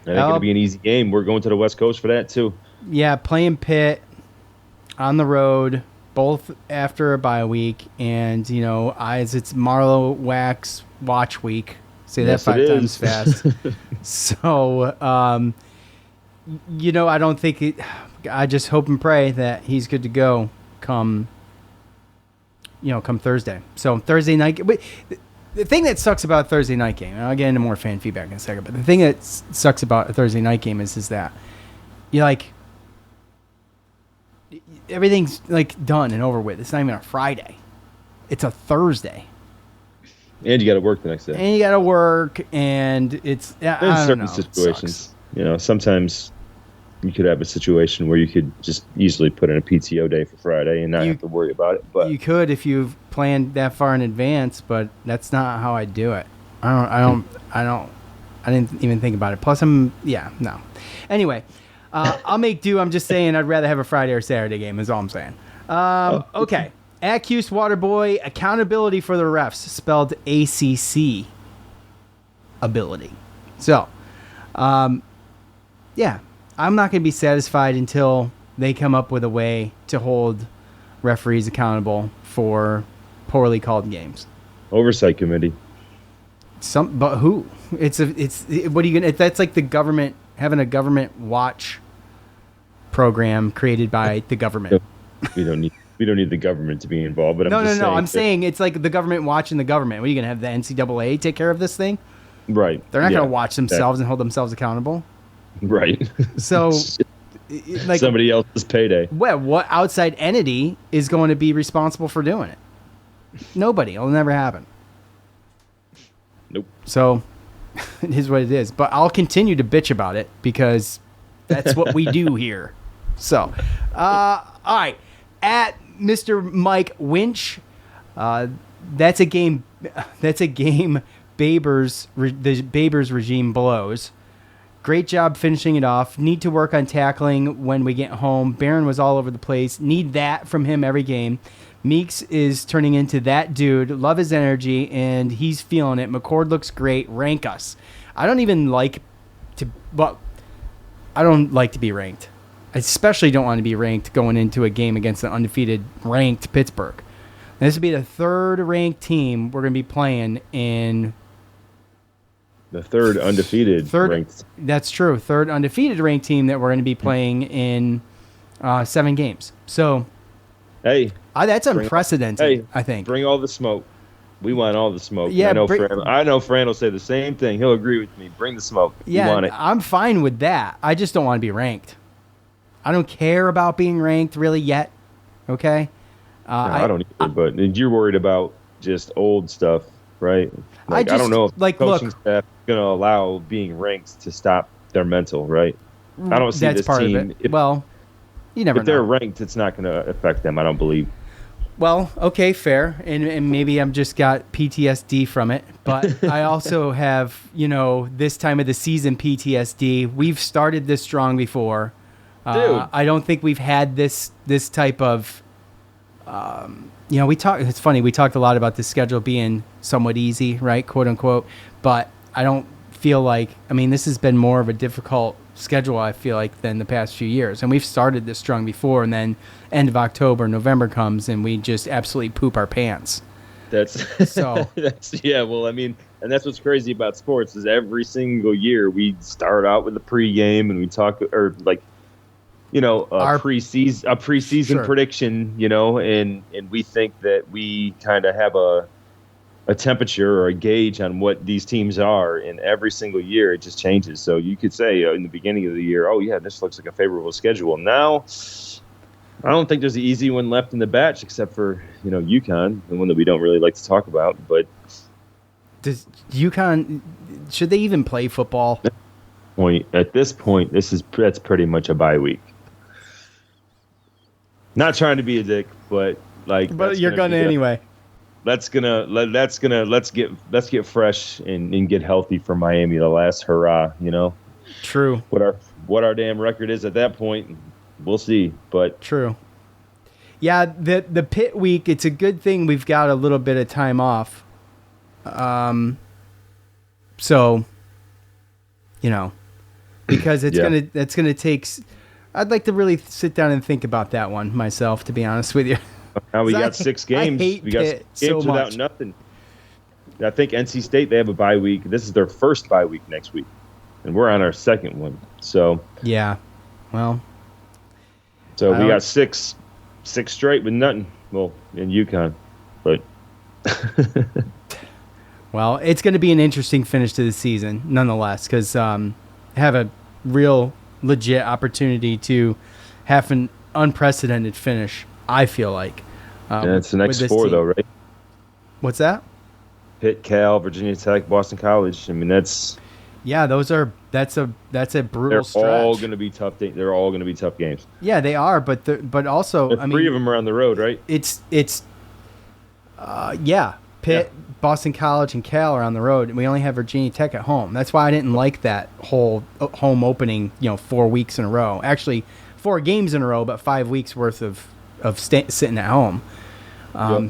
And it's going to be an easy game. We're going to the West Coast for that too. Yeah, playing Pitt on the road, both after a bye week, and it's Marlowe Wax Watch Week. Say that 5 times fast. So, I don't think it. I just hope and pray that he's good to go come Thursday. So Thursday night. The thing that sucks about a Thursday night game, and I'll get into more fan feedback in a second, but the thing that sucks about a Thursday night game is that you everything's done and over with. It's not even a Friday. It's a Thursday. And you got to work the next day. And you got to work, and it's in certain situations. Sometimes you could have a situation where you could just easily put in a PTO day for Friday and not have to worry about it. But you could if you've planned that far in advance, but that's not how I do it. I didn't even think about it. Plus, no. Anyway, I'll make do. I'm just saying I'd rather have a Friday or Saturday game is all I'm saying. Okay. At Cuse Waterboy, accountability for the refs, spelled ACC ability. So, yeah, I'm not going to be satisfied until they come up with a way to hold referees accountable for poorly called games. Oversight committee. But who? What are you gonna? That's like the government having a government watch program created by the government. We don't need the government to be involved. But I'm saying it's like the government watching the government. What are you gonna have the NCAA take care of this thing? Right. They're not gonna watch themselves and hold themselves accountable. Right. So, somebody else's payday. Well, what outside entity is going to be responsible for doing it? Nobody. It'll never happen. Nope. So, it is what it is. But I'll continue to bitch about it because that's what we do here. So, all right. At Mr. Mike Winch, that's a game. The Babers regime blows. Great job finishing it off. Need to work on tackling when we get home. Barron was all over the place. Need that from him every game. Meeks is turning into that dude. Love his energy, and he's feeling it. McCord looks great. Rank us. I don't like to be ranked. I especially don't want to be ranked going into a game against an undefeated ranked Pittsburgh. This would be the third ranked team we're going to be playing in. The third undefeated ranked. That's true. Third undefeated ranked team that we're going to be playing in 7 games. So, hey, that's unprecedented. I think. Bring all the smoke. We want all the smoke. Yeah, I know Fran will say the same thing. He'll agree with me. Bring the smoke. Yeah, we want it. I'm fine with that. I just don't want to be ranked. I don't care about being ranked really yet. Okay. I don't either. But you're worried about just old stuff, right? I don't know if the coaching staff is going to allow being ranked to stop their mental, right? I don't see this part team. Of it. You never know. If they're ranked, it's not going to affect them, I don't believe. Well, okay, fair. And maybe I'm just got PTSD from it. But I also have, this time of the season PTSD. We've started this strong before. Dude. I don't think we've had this type of... it's funny. We talked a lot about the schedule being somewhat easy, right? Quote unquote. But I don't feel like, this has been more of a difficult schedule, I feel like, than the past few years. And we've started this strong before, and then end of October, November comes, and we just absolutely poop our pants. And that's what's crazy about sports is every single year we start out with a pregame and we talk, or a preseason prediction, and we think that we kind of have a temperature or a gauge on what these teams are, and every single year it just changes. So you could say in the beginning of the year, oh yeah, this looks like a favorable schedule. Now I don't think there's an easy one left in the batch except for, UConn, the one that we don't really like to talk about. But does UConn, should they even play football? At this point, that's pretty much a bye week. Not trying to be a dick, but you're gonna anyway. Let's get fresh and get healthy for Miami. The last hurrah, True. What our damn record is at that point, we'll see. But true. Yeah, the Pitt week. It's a good thing we've got a little bit of time off. So, because it's gonna take. I'd like to really sit down and think about that one myself, to be honest with you. Now we got 6 games. We got 6 games without nothing. I think NC State, they have a bye week. This is their first bye week next week, and we're on our second one. So yeah, well, so we got six straight with nothing. Well, in UConn, but well, it's going to be an interesting finish to the season, nonetheless, because have a real legit opportunity to have an unprecedented finish. I feel like. It's the next 4 though, right? What's that? Pitt, Cal, Virginia Tech, Boston College. I mean, that's that's a brutal stretch. They're all going to be tough. They're all going to be tough games. Yeah, they are, but also, I mean, 3 of them are on the road, right? Pitt, Boston College, and Cal are on the road, and we only have Virginia Tech at home. That's why I didn't like that whole home opening. 4 weeks in a row. Actually, 4 games in a row, but 5 weeks worth of sitting at home.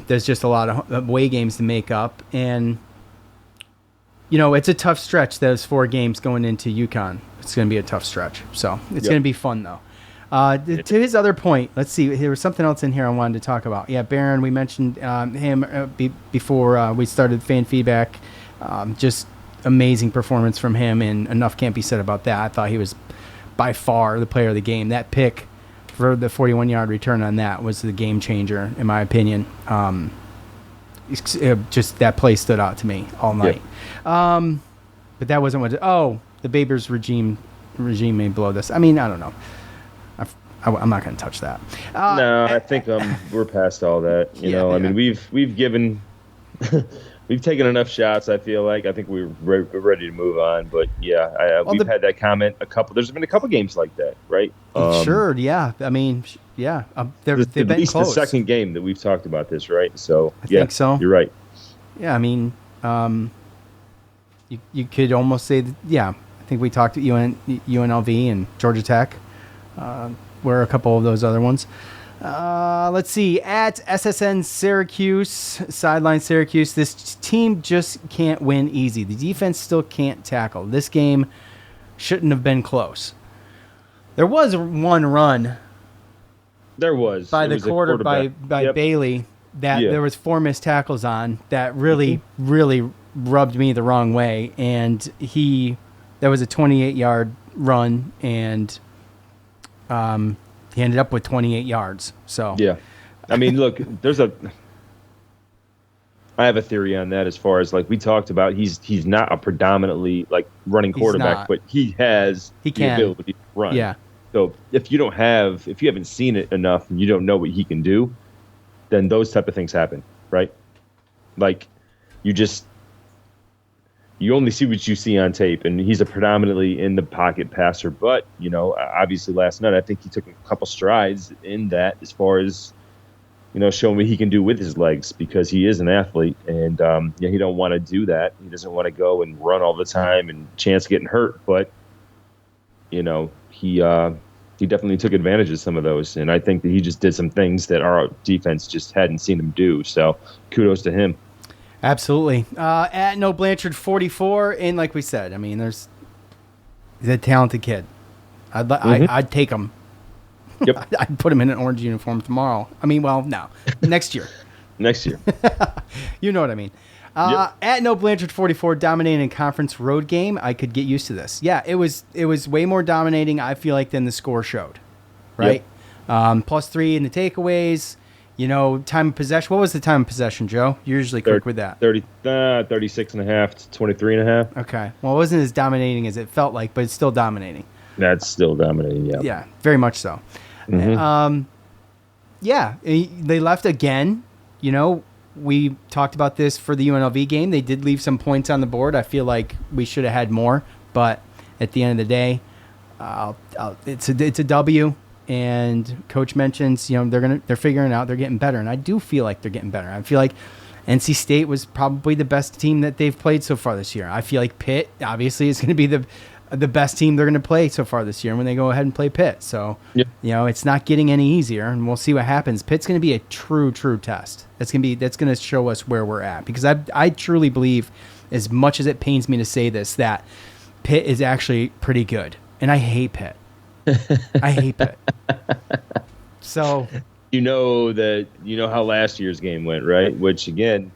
There's just a lot of away games to make up, and it's a tough stretch. Those 4 games going into UConn, it's going to be a tough stretch. So it's going to be fun though. To his other point, let's see. There was something else in here I wanted to talk about. Yeah, Barron. We mentioned him before we started fan feedback. Just amazing performance from him, and enough can't be said about that. I thought he was by far the player of the game. That pick for the 41-yard return on that was the game changer, in my opinion. Just that play stood out to me all night. But that wasn't what. The Babers regime may blow this. I mean, I don't know. I'm not going to touch that. No, I think we're past all that. I mean, we've given. We've taken enough shots, I feel like. I think we're ready to move on. But, we've had that comment there's been a couple games like that, right? Sure, yeah. I mean, yeah. They've been at least close. The second game that we've talked about this, right? So, I think so. You're right. Yeah, I mean, you could almost say that, I think we talked to UNLV and Georgia Tech. Were a couple of those other ones. Let's see. At SSN Syracuse, sideline Syracuse, this team just can't win easy. The defense still can't tackle. This game shouldn't have been close. There was one run. There was. By the quarterback by Bailey that there was 4 missed tackles on that really, really rubbed me the wrong way. And that was a 28-yard run, and he ended up with 28 yards. So I mean, look, I have a theory on that as far as we talked about. He's not a predominantly running quarterback, but he has the ability to run. Yeah. So if you haven't seen it enough and you don't know what he can do, then those type of things happen, right? You only see what you see on tape, and he's a predominantly in the pocket passer. But, obviously last night, I think he took a couple strides in that as far as, showing what he can do with his legs, because he is an athlete, and he don't want to do that. He doesn't want to go and run all the time and chance getting hurt. But, he definitely took advantage of some of those, and I think that he just did some things that our defense just hadn't seen him do. So kudos to him. Absolutely. At No Blanchard 44, and like we said, I mean, he's a talented kid. I'd take him. Yep. I'd put him in an orange uniform tomorrow. I mean, well, no, next year. Next year. You know what I mean. At No Blanchard 44, dominating conference road game. I could get used to this. Yeah, it was way more dominating, I feel like, than the score showed. Right. Yep. +3 in the takeaways. Time of possession. What was the time of possession, Joe? You're usually quick with that. 36 and a half to 23 and a half. Okay. Well, it wasn't as dominating as it felt like, but it's still dominating. That's still dominating, yeah. Yeah, very much so. Mm-hmm. Yeah, they left again. You know, we talked about this for the UNLV game. They did leave some points on the board. I feel like we should have had more, but at the end of the day, it's a W. And coach mentions, you know, they're figuring it out, they're getting better, and I do feel like they're getting better. I feel like NC State was probably the best team that they've played so far this year. I feel like Pitt obviously is going to be the best team they're going to play so far this year when they go ahead and play Pitt. So, you know, it's not getting any easier, and we'll see what happens. Pitt's going to be a true test. That's going to show us where we're at, because I truly believe, as much as it pains me to say this, that Pitt is actually pretty good, and I hate Pitt. I hate Pitt. So you know how last year's game went, right? Which again,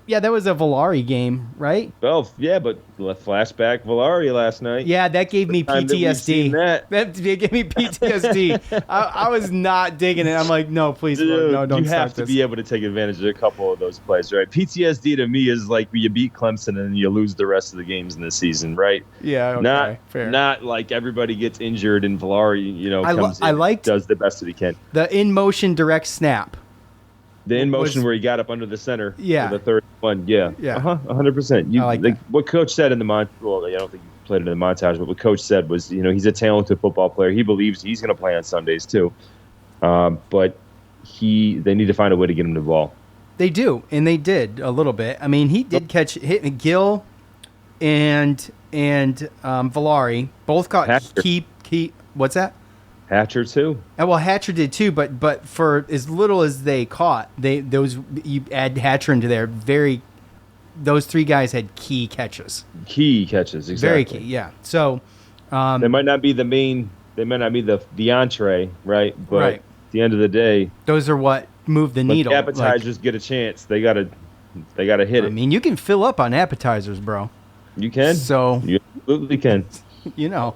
yeah, that was a Valari game, right? Well, yeah, but flashback Valari last night. Yeah, that gave me PTSD. That gave me PTSD. I was not digging it. I'm like, no, please, dude, no, don't. You have to be able to take advantage of a couple of those plays, right? PTSD to me is like you beat Clemson and you lose the rest of the games in the season, right? Yeah, okay, fair. Not like everybody gets injured and Valari, comes in, does the best that he can. The in motion direct snap. The in motion where he got up under the center for the third one. Yeah. 100%. I like what Coach said in the montage, well, I don't think he played it in the montage, but what Coach said was, he's a talented football player. He believes he's going to play on Sundays too. But they need to find a way to get him the ball. They do, and they did a little bit. I mean, he did hit Gill and Valari both caught key. What's that? Hatcher too. Well, Hatcher did too, but for as little as they caught, you add Hatcher into there. Those three guys had key catches. Key catches, exactly. Very key, yeah. So they might not be the main. They might not be the entree, right? But at the end of the day, those are what move the needle. The appetizers get a chance. They gotta hit it. I mean, you can fill up on appetizers, bro. You can. So you absolutely can. Nadal.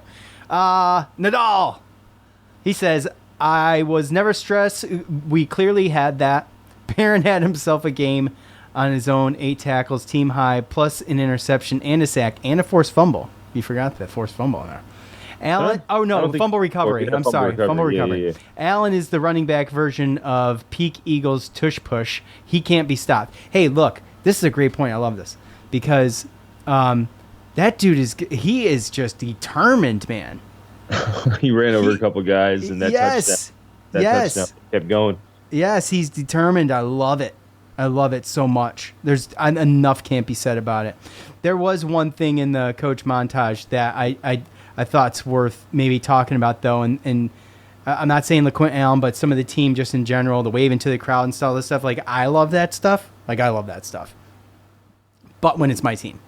He says, I was never stressed. We clearly had that. Barron had himself a game on his own, 8 tackles, team high, plus an interception and a sack and a forced fumble. You forgot that forced fumble there. Allen, fumble recovery. I'm sorry, fumble recovery. Yeah. Allen is the running back version of peak Eagles tush push. He can't be stopped. Hey, look, this is a great point. I love this because that dude is just determined, man. He ran over a couple guys, and that touchdown kept going. Yes, he's determined. I love it. I love it so much. There's enough can't be said about it. There was one thing in the coach montage that I thought's worth maybe talking about, though, and I'm not saying LaQuint Allen, but some of the team just in general, the waving to the crowd and all this stuff. Like, I love that stuff. But when it's my team.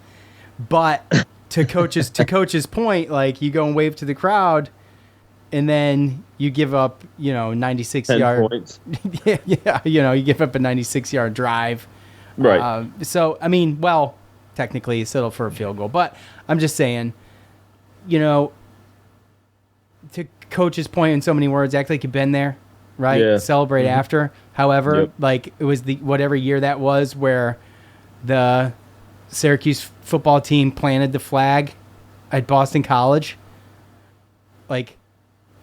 But to coach's point, like, you go and wave to the crowd, and then you give up, 96 yard points. yeah, you give up a 96-yard drive. Right. So, I mean, well, technically you settle for a field goal, but I'm just saying, to coach's point in so many words, act like you've been there, right? Yeah. Celebrate after. However, like, it was the whatever year that was where the Syracuse football team planted the flag at Boston College. Like,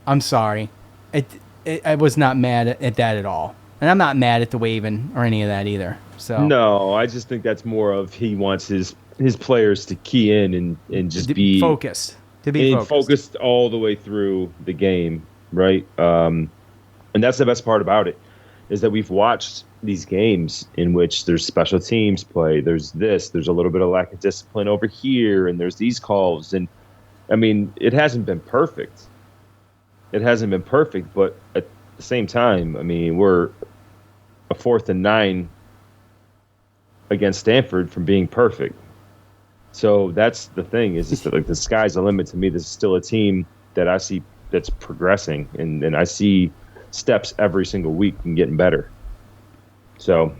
I'm sorry. I was not mad at that at all. And I'm not mad at the waving or any of that either. So no, I just think that's more of he wants his players to key in and just be focused. To be focused all the way through the game, right? And that's the best part about it, is that we've watched these games in which there's special teams play. There's a little bit of lack of discipline over here, and there's these calls. And, I mean, it hasn't been perfect. But at the same time, I mean, we're a 4th and 9 against Stanford from being perfect. So that's the thing, is just that, like, the sky's the limit to me. This is still a team that I see that's progressing, and I see steps every single week and getting better. So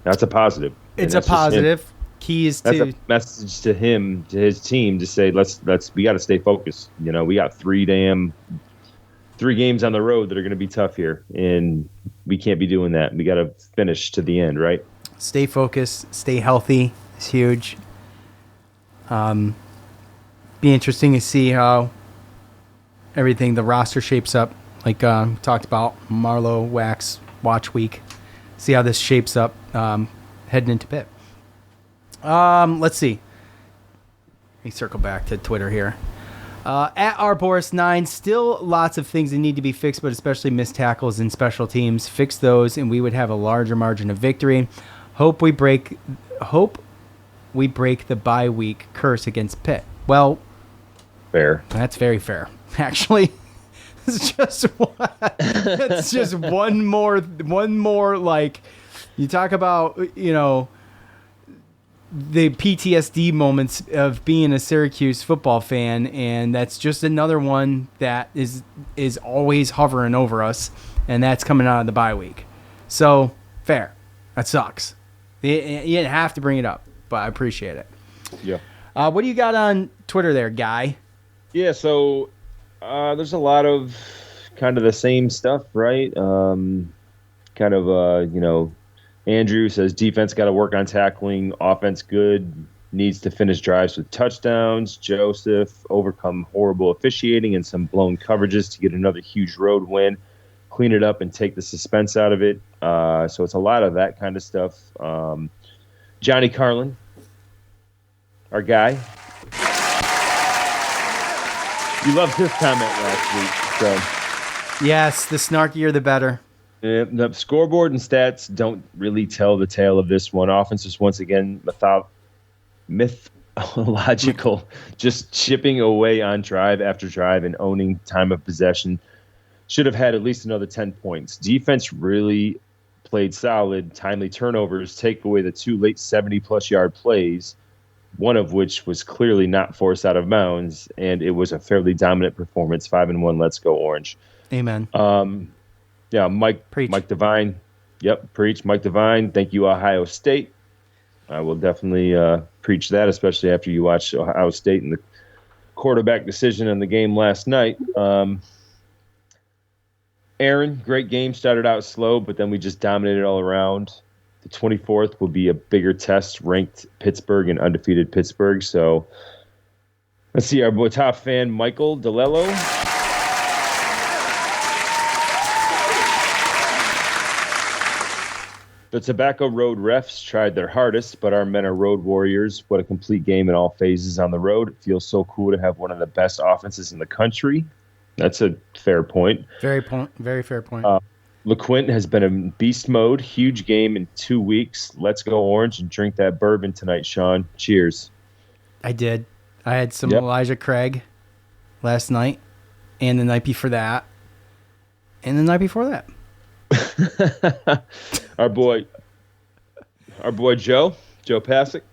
that's a positive. It's a positive. That's a message to him, to his team, to say we got to stay focused. We got three games on the road that are going to be tough here, and we can't be doing that. We got to finish to the end, right? Stay focused, stay healthy. It's huge. Be interesting to see how the roster shapes up like talked about Marlowe Wax Watch Week. See how this shapes up heading into Pitt. Let's see. Let me circle back to Twitter here. At rboris9, still lots of things that need to be fixed, but especially missed tackles and special teams. Fix those, and we would have a larger margin of victory. Hope we break the bye week curse against Pitt. Well, fair. That's very fair, actually. It's just one more like you talk about, the PTSD moments of being a Syracuse football fan, and that's just another one that is always hovering over us, and that's coming out of the bye week. So, fair. That sucks. You didn't have to bring it up, but I appreciate it. Yeah. What do you got on Twitter there, Guy? Yeah, so there's a lot of kind of the same stuff, right? Andrew says defense got to work on tackling, offense good, needs to finish drives with touchdowns. Joseph, overcome horrible officiating and some blown coverages to get another huge road win, clean it up and take the suspense out of it. So it's a lot of that kind of stuff. Johnny Carlin, our guy. You loved his comment last week. So. Yes, the snarkier the better. The scoreboard and stats don't really tell the tale of this one. Offense is once again mythological, just chipping away on drive after drive and owning time of possession. Should have had at least another 10 points. Defense really played solid. Timely turnovers take away the 2 late 70-plus yard plays, one of which was clearly not forced out of bounds, and it was a fairly dominant performance. 5-1, let's go Orange. Amen. Yeah, Mike Devine. Yep, preach. Mike Devine, thank you, Ohio State. I will definitely preach that, especially after you watch Ohio State and the quarterback decision in the game last night. Aaron, great game. Started out slow, but then we just dominated all around. The 24th will be a bigger test, ranked Pittsburgh and undefeated Pittsburgh. So let's see, our boy top fan, Michael DeLello. The Tobacco Road refs tried their hardest, but our men are road warriors. What a complete game in all phases on the road. It feels so cool to have one of the best offenses in the country. That's a fair point. Very fair point. LeQuint has been in beast mode. Huge game in 2 weeks. Let's go Orange and drink that bourbon tonight, Sean. Cheers. I did. I had some Elijah Craig last night and the night before that and the night before that. Our boy Joe Pasick.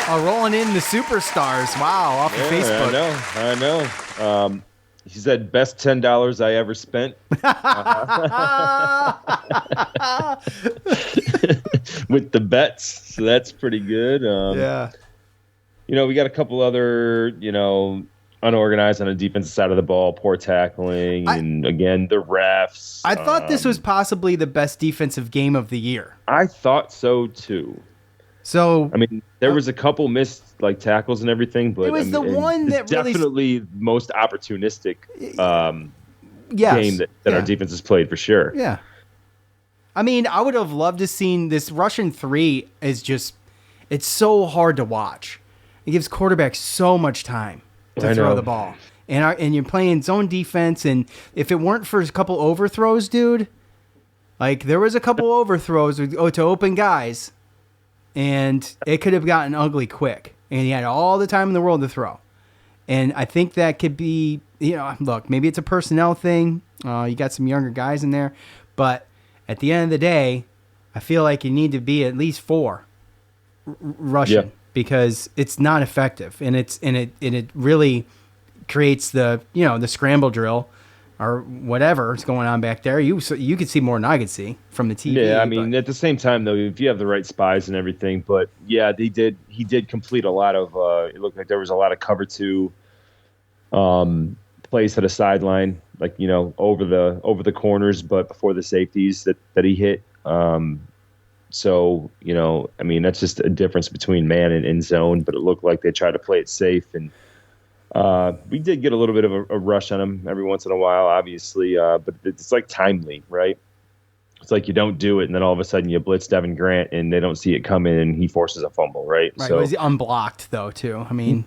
Rolling in the superstars. Wow, off of Facebook. I know. He said, best $10 I ever spent. With the bets. So that's pretty good. Yeah. We got a couple other, unorganized on the defensive side of the ball, poor tackling, and again, the refs. I thought this was possibly the best defensive game of the year. I thought so too. So there was a couple missed tackles and everything, but it was the one that definitely most opportunistic game that our defense has played for sure. Yeah. I would have loved to seen this Russian 3 it's so hard to watch. It gives quarterbacks so much time to throw the ball. And you're playing zone defense, and if it weren't for a couple overthrows, dude, there was a couple overthrows to open guys, and it could have gotten ugly quick. And he had all the time in the world to throw. And I think that could be, look, maybe it's a personnel thing. You got some younger guys in there. But at the end of the day, I feel like you need to be at least 4 Russian because it's not effective. And it really creates the scramble drill or whatever is going on back there. You could see more than I could see from the TV. Yeah, at the same time though, if you have the right spies and everything, but yeah, he did complete a lot of. It looked like there was a lot of cover 2 plays to the sideline, over the corners, but before the safeties that he hit. So that's just a difference between man and in zone. But it looked like they tried to play it safe and. We did get a little bit of a rush on him every once in a while, obviously, but it's like timely, right? It's like you don't do it, and then all of a sudden you blitz Devin Grant, and they don't see it coming, and he forces a fumble, right? Right. So Was he unblocked though too? I mean,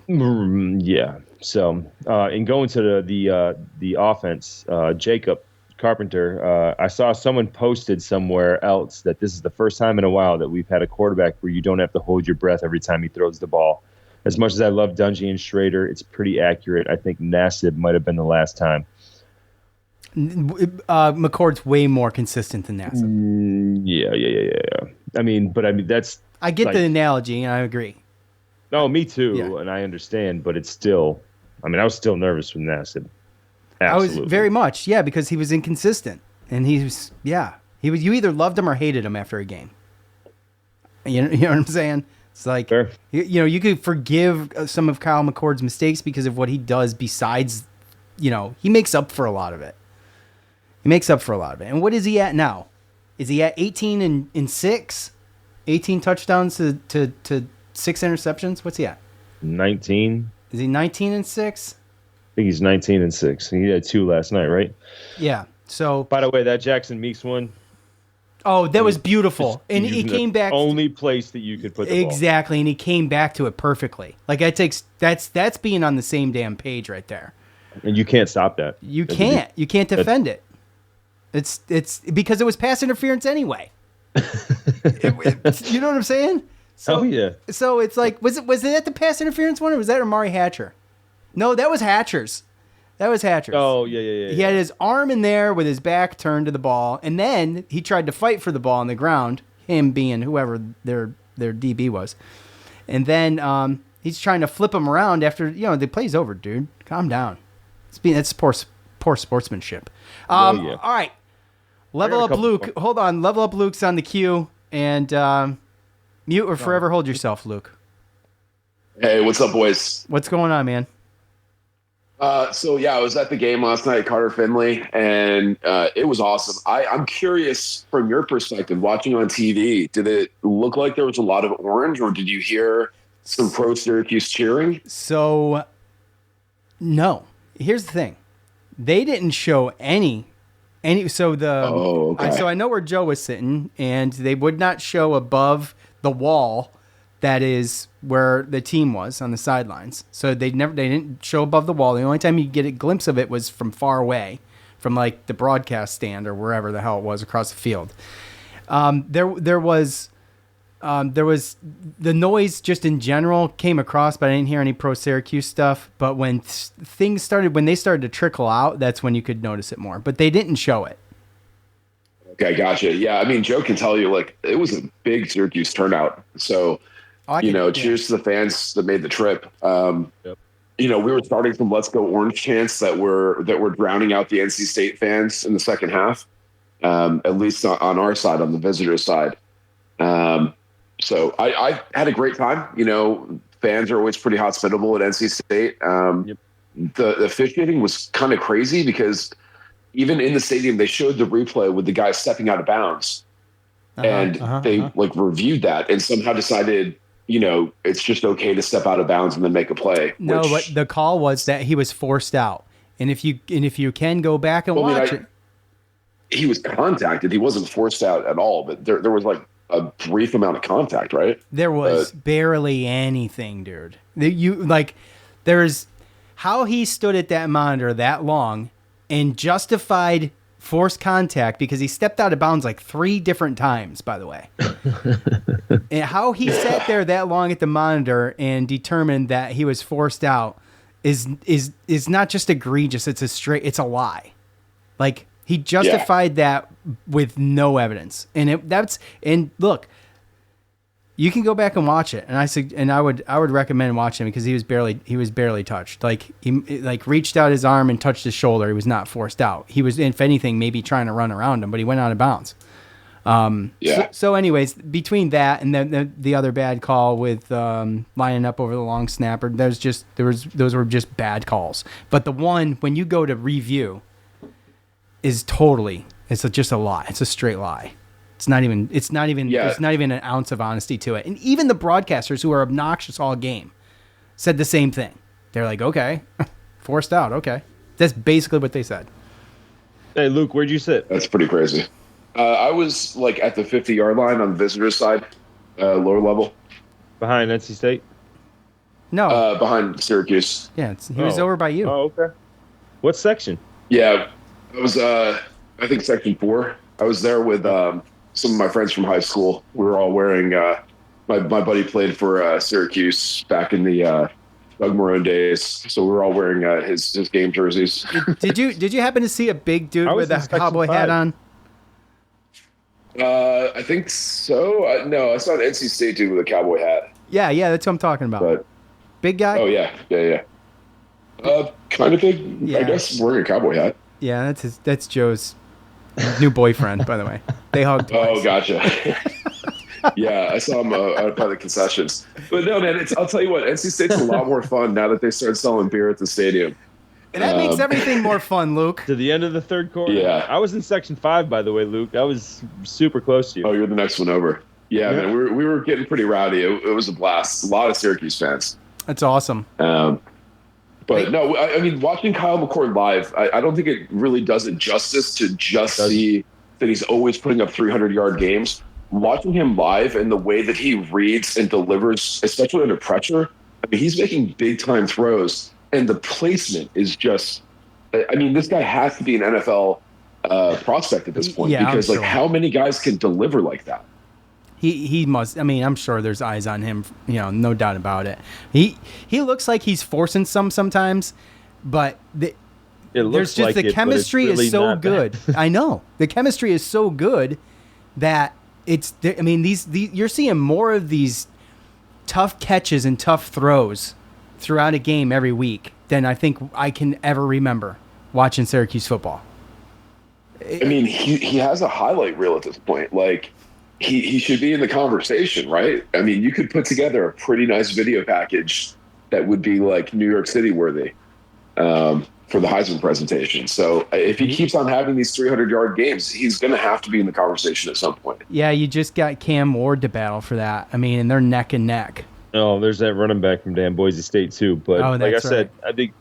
yeah. So, and going to the offense, Jacob Carpenter, I saw someone posted somewhere else that this is the first time in a while that we've had a quarterback where you don't have to hold your breath every time he throws the ball. As much as I love Dungy and Schrader, it's pretty accurate. I think Nassib might have been the last time. McCord's way more consistent than Nassib. Yeah. I mean, that's. I get the analogy, and I agree. No, me too, and I understand, but it's still. I mean, I was still nervous with Nassib. Absolutely. I was very much, because he was inconsistent, and he was. You either loved him or hated him after a game. You know what I'm saying? It's like, Fair. You could forgive some of Kyle McCord's mistakes because of what he does besides, he makes up for a lot of it. And what is he at now? Is he at 18 and 6? 18 touchdowns to 6 interceptions? What's he at? 19. Is he 19 and 6? I think he's 19 and 6. He had 2 last night, right? Yeah. So, by the way, that Jackson Meeks one. Oh, that was beautiful, and he came back. Only place that you could put the exactly, ball. And he came back to it perfectly. Like that's being on the same damn page right there. And you can't stop that. You can't defend it. It's because it was pass interference anyway. You know what I'm saying? So, yeah. So it's like, was it at the pass interference one, or was that Amari Hatcher? No, that was Hatcher's. Oh, yeah. He had his arm in there with his back turned to the ball, and then he tried to fight for the ball on the ground, him being whoever their DB was. And then he's trying to flip him around after, the play's over, dude. Calm down. That's poor sportsmanship. All right. Level Up Luke. Hold on. Level Up Luke's on the queue, and mute or forever hold yourself, Luke. Hey, what's up, boys? What's going on, man? I was at the game last night at Carter Finley, and it was awesome. I'm curious from your perspective, watching on TV, did it look like there was a lot of orange, or did you hear some pro Syracuse cheering? So, no. Here's the thing. They didn't show any. So I know where Joe was sitting, and they would not show above the wall. That is where the team was on the sidelines. So they didn't show above the wall. The only time you get a glimpse of it was from far away, from like the broadcast stand or wherever the hell it was across the field. There was the noise just in general came across, but I didn't hear any pro Syracuse stuff. But when they started to trickle out, that's when you could notice it more. But they didn't show it. Okay, gotcha. Yeah, I mean, Joe can tell you, like, it was a big Syracuse turnout. So. Cheers to the fans that made the trip. We were starting from "Let's Go Orange" chants that were drowning out the NC State fans in the second half, at least on our side, on the visitor side. So I had a great time. Fans are always pretty hospitable at NC State. The officiating was kind of crazy because even in the stadium, they showed the replay with the guy stepping out of bounds, and they reviewed that and somehow decided. It's just okay to step out of bounds and then make a play. No, but the call was that he was forced out. And if you can go back and watch it. He was contacted. He wasn't forced out at all, but there was like a brief amount of contact, right? There was barely anything, dude. There's how he stood at that monitor that long and justified forced contact because he stepped out of bounds like 3 different times, by the way. And how he sat there that long at the monitor and determined that he was forced out is not just egregious. It's a lie. Like he justified that with no evidence. And look, you can go back and watch it. And I would recommend watching it because he was barely touched. Like he reached out his arm and touched his shoulder. He was not forced out. He was, if anything, maybe trying to run around him, but he went out of bounds. So anyways, between that and then the other bad call with lining up over the long snapper, those were just bad calls. But the one when you go to review is just a lie. It's a straight lie. There's not even an ounce of honesty to it. And even the broadcasters who are obnoxious all game said the same thing. They're like, okay, forced out. Okay. That's basically what they said. Hey, Luke, where'd you sit? That's pretty crazy. I was like at the 50-yard line on the visitor's side, lower level. Behind NC State? No. Behind Syracuse. Yeah, he was over by you. Oh, okay. What section? Yeah, it was, I think, section 4. I was there with some of my friends from high school. We were all wearing, my buddy played for Syracuse back in the Doug Marone days, so we were all wearing his game jerseys. Did you happen to see a big dude with a cowboy hat on? I think so. No, I saw an NC State dude with a cowboy hat. Yeah, that's what I'm talking about. But, big guy? Oh, yeah. Kind of big, yeah. I guess, wearing a cowboy hat. Yeah, that's Joe's new boyfriend, by the way. They hugged twice. Oh, gotcha. Yeah, I saw him out by the concessions. But no, man, I'll tell you what, NC State's a lot more fun now that they started selling beer at the stadium. And that makes everything more fun, Luke. To the end of the third quarter? Yeah. I was in section 5, by the way, Luke. I was super close to you. Oh, you're the next one over. Yeah, man, we were getting pretty rowdy. It was a blast. A lot of Syracuse fans. That's awesome. But no, I mean, watching Kyle McCord live, I don't think it really does it justice to just see that he's always putting up 300-yard games. Watching him live and the way that he reads and delivers, especially under pressure, I mean, he's making big-time throws, and the placement is just – I mean, this guy has to be an NFL prospect at this point because, like, how many guys can deliver like that? He must. I mean, I'm sure there's eyes on him. No doubt about it. He looks like he's forcing sometimes, but there's just the chemistry is so good. I know the chemistry is so good that it's. I mean, these you're seeing more of these tough catches and tough throws throughout a game every week than I think I can ever remember watching Syracuse football. I mean, he has a highlight reel at this point, like. He should be in the conversation, right? I mean, you could put together a pretty nice video package that would be like New York City worthy for the Heisman presentation. So if he keeps on having these 300-yard games, he's going to have to be in the conversation at some point. Yeah, you just got Cam Ward to battle for that. I mean, and they're neck and neck. Oh, there's that running back from Boise State too. But like I said, I think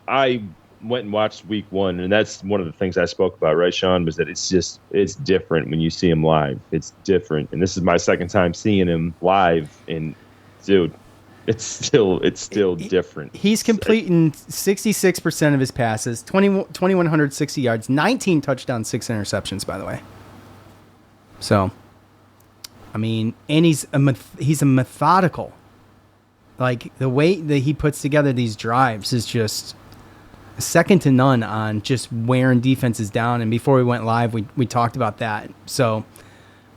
I went and watched week 1, and that's one of the things I spoke about, right, Sean, was that it's different when you see him live. It's different. And this is my second time seeing him live, and dude, it's still different. He's completing 66% of his passes, 2,160 yards, 19 touchdowns, 6 interceptions, by the way. So, I mean, and he's a methodical. Like, the way that he puts together these drives is just second to none on just wearing defenses down. And before we went live, we talked about that. So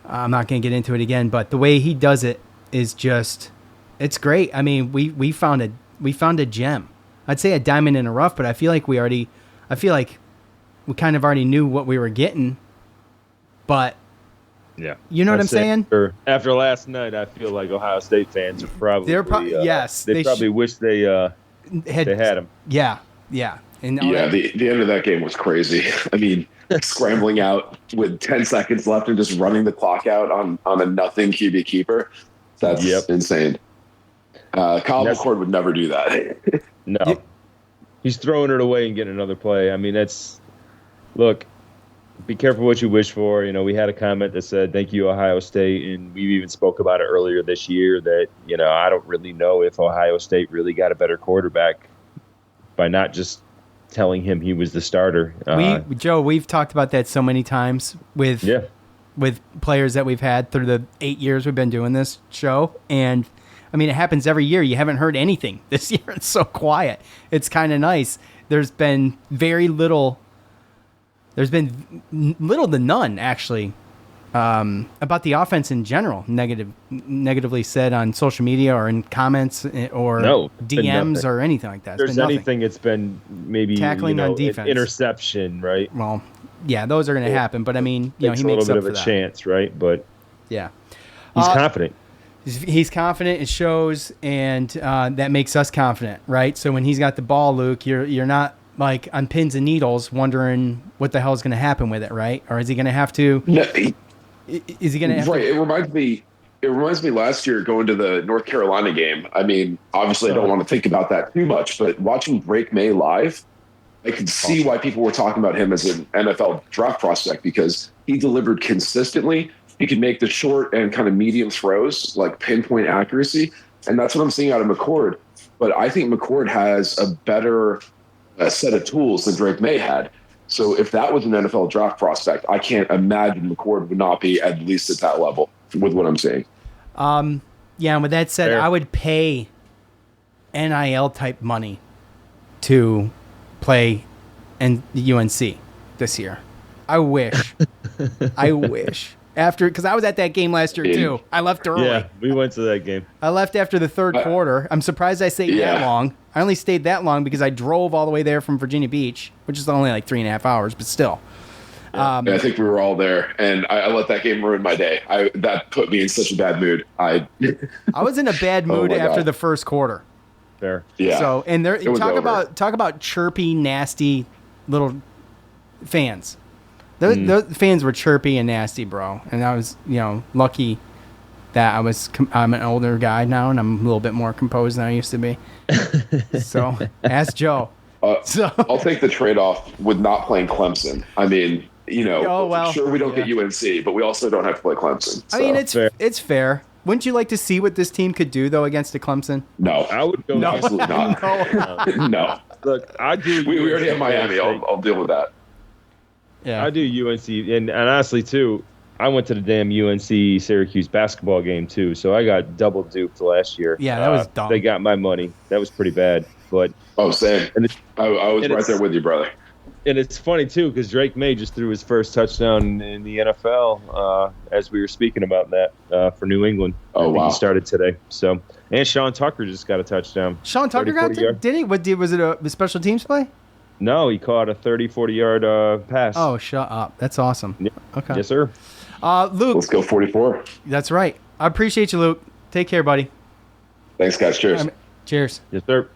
I'm not going to get into it again, but the way he does it is just, it's great. I mean, we found a gem. I'd say a diamond in the rough, but I feel like we kind of already knew what we were getting, but yeah, you know what I'm saying? After last night, I feel like Ohio State fans are probably, yes, they probably wish they had him. Yeah. And the end of that game was crazy. I mean, scrambling out with 10 seconds left and just running the clock out on a nothing QB keeper. That's insane. Kyle McCord would never do that. No. He's throwing it away and getting another play. I mean, look, be careful what you wish for. We had a comment that said, thank you, Ohio State. And we even spoke about it earlier this year that, I don't really know if Ohio State really got a better quarterback by not just telling him he was the starter. Joe, we've talked about that so many times with players that we've had through the 8 years we've been doing this show. And, I mean, it happens every year. You haven't heard anything. This year it's so quiet. It's kind of nice. There's been little to none, actually, about the offense in general, negatively said on social media or in comments or DMs or anything like that. If there's anything, it's been maybe tackling on defense, interception, right? Well, yeah, those are going to happen. But I mean, he makes a little bit up of for a chance, right? But yeah, he's confident. He's confident. It shows, and that makes us confident, right? So when he's got the ball, Luke, you're not like on pins and needles wondering what the hell is going to happen with it, right? Or is he going to have to? No, is he going to have right? to? It it reminds me last year going to the North Carolina game. I mean, obviously I don't want to think about that too much, but watching Drake May live, I could see why people were talking about him as an NFL draft prospect because he delivered consistently. He could make the short and kind of medium throws, like pinpoint accuracy. And that's what I'm seeing out of McCord. But I think McCord has a better set of tools than Drake May had. So if that was an NFL draft prospect, I can't imagine McCord would not be at least at that level with what I'm saying. Yeah, and with that said, I would pay NIL type money to play in UNC this year. I wish. I wish. Because I was at that game last year too. I left early. Yeah, we went to that game. I left after the third quarter. I'm surprised I stayed that long. I only stayed that long because I drove all the way there from Virginia Beach, which is only like 3.5 hours, but still. I think we were all there, and I let that game ruin my day. That put me in such a bad mood. I was in a bad mood after the first quarter. Fair. Yeah. So talk about chirpy, nasty little fans. Those fans were chirpy and nasty, bro. And I was, lucky that I'm an older guy now, and I'm a little bit more composed than I used to be. So ask Joe. I'll take the trade-off with not playing Clemson. I mean, sure we don't get UNC, but we also don't have to play Clemson. So. I mean, it's fair. Wouldn't you like to see what this team could do, though, against a Clemson? No. I would go. No, absolutely not. No. Look, I do. We already have Miami. I'll deal with that. Yeah. I do UNC, and honestly, too, I went to the damn UNC Syracuse basketball game, too, so I got double duped last year. Yeah, that was dumb. They got my money. That was pretty bad. But same. I was right there with you, brother. And it's funny, too, because Drake May just threw his first touchdown in the NFL as we were speaking about that for New England. Oh, wow. He started today. So, and Sean Tucker just got a touchdown. Sean Tucker did he? Was it a special teams play? No, he caught a 30, 40-yard pass. Oh, shut up. That's awesome. Yeah. Okay. Yes, sir. Luke. Let's go 44. That's right. I appreciate you, Luke. Take care, buddy. Thanks, guys. Cheers. Cheers. Yes, sir.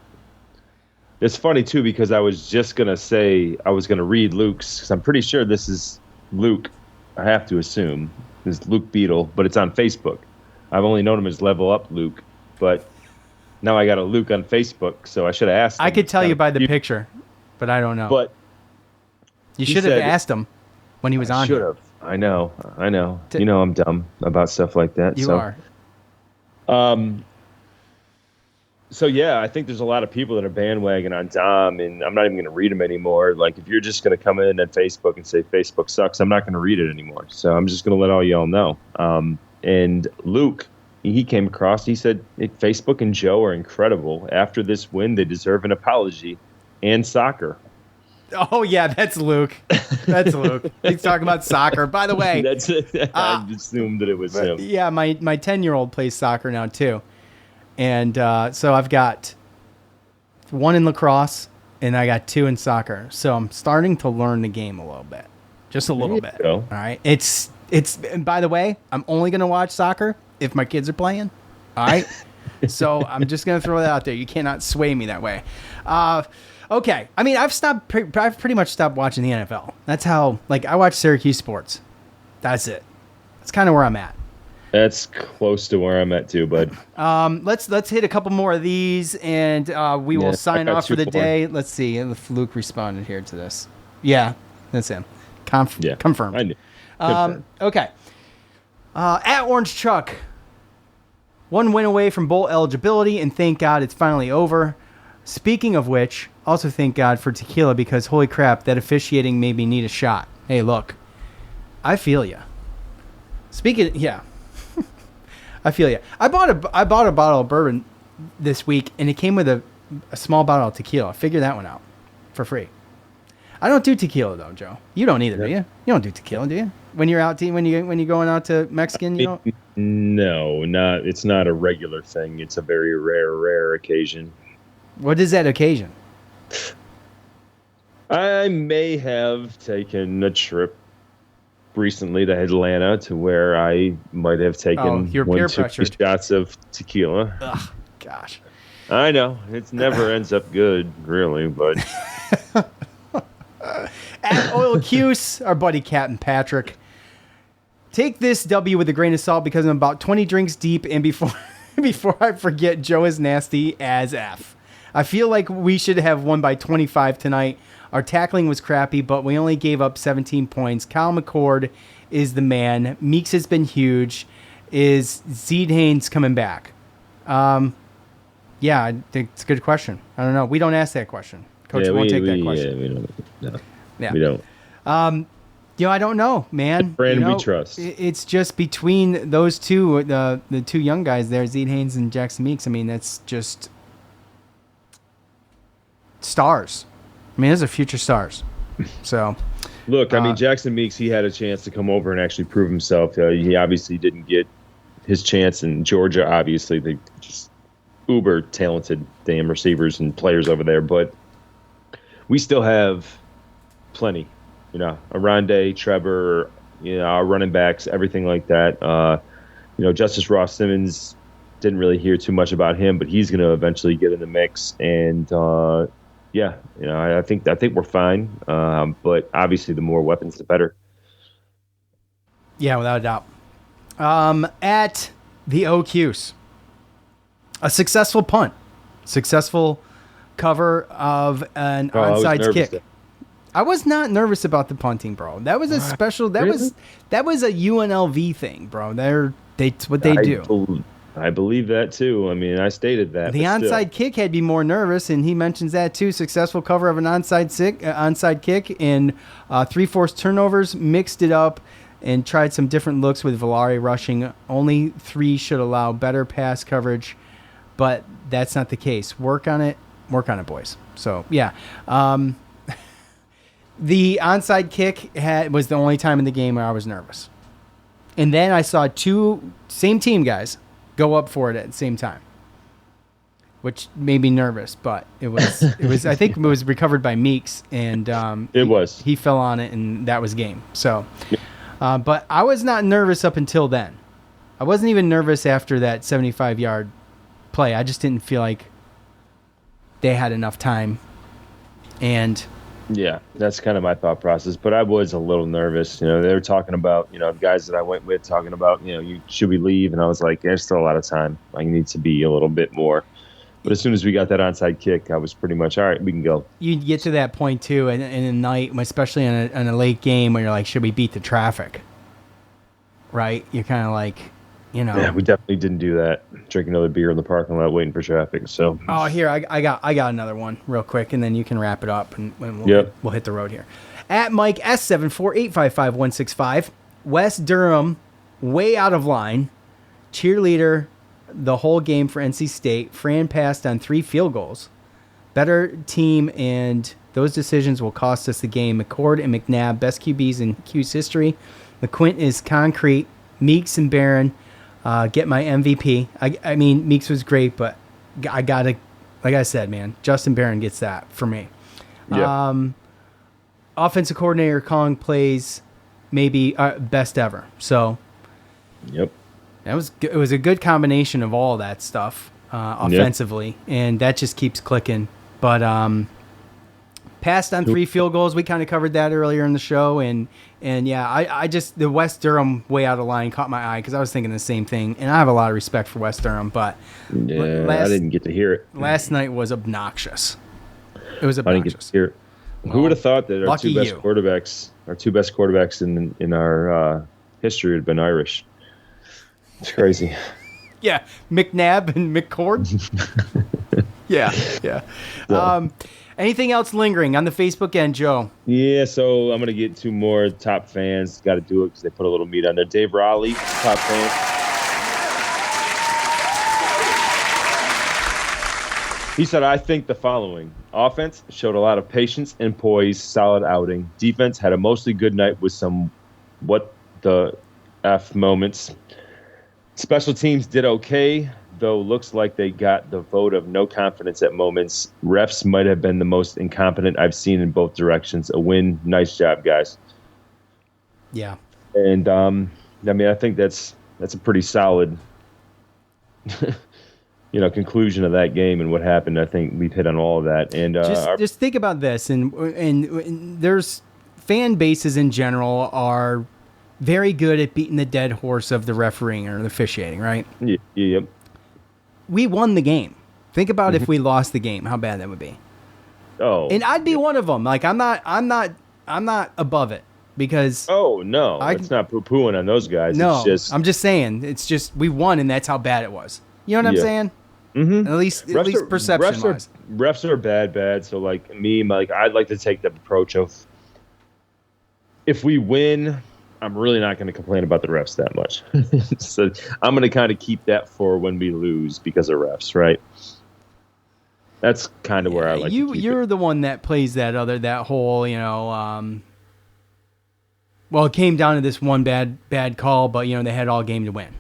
It's funny, too, because I was just going to say I was going to read Luke's, because I'm pretty sure this is Luke. I have to assume. This is Luke Beetle, but it's on Facebook. I've only known him as Level Up Luke, but now I got a Luke on Facebook, so I should have asked him. I could tell you by the picture, but I don't know. But you should have asked him when he was on. Should have. I know. I'm dumb about stuff like that. You are. So, yeah, I think there's a lot of people that are bandwagon on Dom, and I'm not even going to read them anymore. Like, if you're just going to come in on Facebook and say Facebook sucks, I'm not going to read it anymore. So I'm just going to let all y'all know. And Luke, he came across, he said, Facebook and Joe are incredible. After this win, they deserve an apology and soccer. Oh, yeah, that's Luke. That's Luke. He's talking about soccer. By the way. I assumed that it was him. Yeah, my 10-year-old plays soccer now, too. And so I've got 1 in lacrosse, and I got 2 in soccer. So I'm starting to learn the game a little bit. Just a little bit. All right? And by the way, I'm only going to watch soccer if my kids are playing. All right? So I'm just going to throw that out there. You cannot sway me that way. Okay. I mean, I've pretty much stopped watching the NFL. That's how, I watch Syracuse sports. That's it. That's kind of where I'm at. That's close to where I'm at too, bud. Let's hit a couple more of these, and we will sign off for the day. Let's see if Luke responded here to this. Yeah, that's him. Confirmed. I knew. Okay. At Orange Chuck, 1 win away from bowl eligibility, and thank God it's finally over. Speaking of which, also thank God for tequila, because holy crap, that officiating made me need a shot. Hey, look, I feel ya. I feel you. I bought a bottle of bourbon this week, and it came with a small bottle of tequila. Figure that one out for free. I don't do tequila though, Joe. You don't either, do you? You don't do tequila, do you? When you're out when you're going out to Mexican, you don't. No, not. It's not a regular thing. It's a very rare occasion. What is that occasion? I may have taken a trip recently to Atlanta to where I might have taken 1 2 shots of tequila. Ugh, gosh. I know. It never ends up good, really, but... At Oil Cuse, our buddy Captain Patrick. take this W with a grain of salt because I'm about 20 drinks deep, and before I forget, Joe is nasty as F. I feel like we should have won by 25 tonight. Our tackling was crappy, but we only gave up 17 points. Kyle McCord is the man. Meeks has been huge. Is Zeed Haynes coming back? Yeah, I think it's a good question. I don't know. We don't ask that question. Coach won't take that question. Yeah, we don't. No, yeah. We don't. I don't know, man. Brand we trust. It's just between those two, the two young guys there, Zeed Haynes and Jackson Meeks. I mean, that's just stars. I mean, those are future stars. So, look, I mean, Jackson Meeks, he had a chance to come over and actually prove himself. He obviously didn't get his chance in Georgia. Obviously, they just uber talented damn receivers and players over there, but we still have plenty. Arande, Trevor, our running backs, everything like that. Justice Ross Simmons, didn't really hear too much about him, but he's going to eventually get in the mix. And I think we're fine. But obviously, the more weapons, the better. Yeah, without a doubt. At the Cuse, a successful punt, successful cover of an onside kick. I was not nervous about the punting, bro. That was a special. That really? was a UNLV thing, bro. That's what they do. I believe that too. I mean, I stated that. The onside kick had me more nervous, and he mentions that too. Successful cover of an onside kick and 3 forced turnovers. Mixed it up and tried some different looks with Valari rushing. Only 3 should allow better pass coverage, but that's not the case. Work on it, boys. So yeah. The onside kick was the only time in the game where I was nervous. And then I saw 2 same team guys go up for it at the same time, which made me nervous, but it was I think it was recovered by Meeks, and he fell on it, and that was game. So, but I was not nervous up until then. I wasn't even nervous after that 75-yard play. I just didn't feel like they had enough time, and yeah, that's kind of my thought process. But I was a little nervous. They were talking about, the guys that I went with talking about, should we leave? And I was like, there's still a lot of time. I need to be a little bit more. But as soon as we got that onside kick, I was pretty much, all right, we can go. You get to that point, too, in a night, especially in a late game, where you're like, should we beat the traffic? Right? You're kind of like, Yeah, we definitely didn't do that. Drink another beer in the parking lot waiting for traffic. So. Oh, here, I got another one real quick, and then you can wrap it up, and we'll hit the road here. At Mike S748555165, West Durham, way out of line. Cheerleader the whole game for NC State. Fran passed on 3 field goals. Better team, and those decisions will cost us the game. McCord and McNabb, best QBs in Cuse history. McQuint is concrete. Meeks and Barron. Get my MVP. I mean, Meeks was great, but I gotta, like I said, man, Justin Barron gets that for me. Yeah. Offensive coordinator calling plays, maybe best ever. So, yep, it was a good combination of all that stuff offensively, and that just keeps clicking. But passed on 3 field goals. We kind of covered that earlier in the show, and yeah, I just, the West Durham way out of line caught my eye because I was thinking the same thing, and I have a lot of respect for West Durham, but yeah, I didn't get to hear it. Last night was obnoxious. It was obnoxious. I didn't get to hear it. Who would have thought that our two best quarterbacks in our history had been Irish? It's crazy. Yeah, McNabb and McCord. yeah. So. Anything else lingering on the Facebook end, Joe? Yeah, so I'm going to get 2 more top fans. Got to do it because they put a little meat on there. Dave Raleigh, top fan. He said, I think the following. Offense showed a lot of patience and poise, solid outing. Defense had a mostly good night with some what the F moments. Special teams did okay, though looks like they got the vote of no confidence at moments. Refs might have been the most incompetent I've seen in both directions. A win. Nice job, guys. Yeah. And, I mean, I think that's a pretty solid conclusion of that game and what happened. I think we've hit on all of that. And just think about this, and there's fan bases in general are very good at beating the dead horse of the refereeing or the officiating, right? Yep. We won the game. Think about if we lost the game, how bad that would be. Oh. And I'd be one of them. Like I'm not above it because. Oh no, it's not poo-pooing on those guys. No, it's just, I'm just saying. It's just we won, and that's how bad it was. You know what I'm saying? Mm-hmm. At least perception wise. Refs are bad. So like me, I'd like to take the approach of if we win, I'm really not going to complain about the refs that much. So I'm going to kind of keep that for when we lose because of refs, right? That's kind of where I like to keep You're it. the one that plays that whole, well, it came down to this one bad call, but they had all game to win.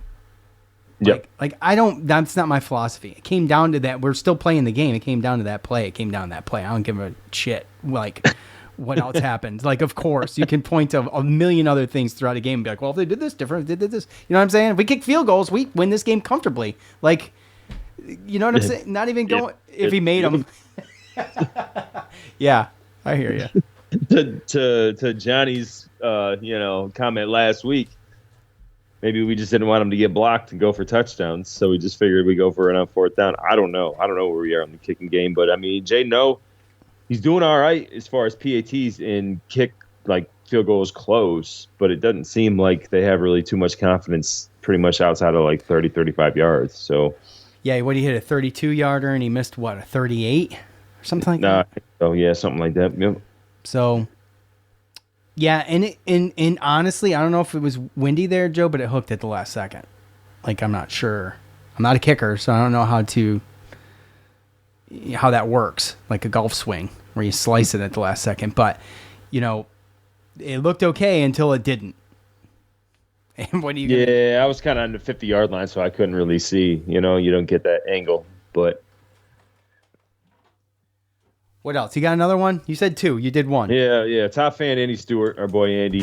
Yep. That's not my philosophy. It came down to that. We're still playing the game. It came down to that play. I don't give a shit. Like, what else happened? Like, of course, you can point to a million other things throughout a game and be like, well, if they did this different, if they did this. You know what I'm saying? If we kick field goals, we win this game comfortably. Like, you know what I'm saying? Not even going, if he made them. Yeah, I hear you. To Johnny's, comment last week, maybe we just didn't want him to get blocked and go for touchdowns, so we just figured we go for it on fourth down. I don't know where we are in the kicking game, but I mean, he's doing all right as far as PATs and kick field goals close, but it doesn't seem like they have really too much confidence pretty much outside of 30, 35 yards. So yeah, what he hit a 32-yarder and he missed a 38 or something like that. Oh yeah, something like that. Yep. So yeah, and honestly, I don't know if it was windy there, Joe, but it hooked at the last second. I'm not sure. I'm not a kicker, so I don't know how that works, like a golf swing where you slice it at the last second. But it looked okay until it didn't. And what do you? Yeah, I was kind of on the 50-yard line, so I couldn't really see. You don't get that angle. But what else? You got another one? You said two. You did one. Yeah. Top fan Andy Stewart, our boy Andy.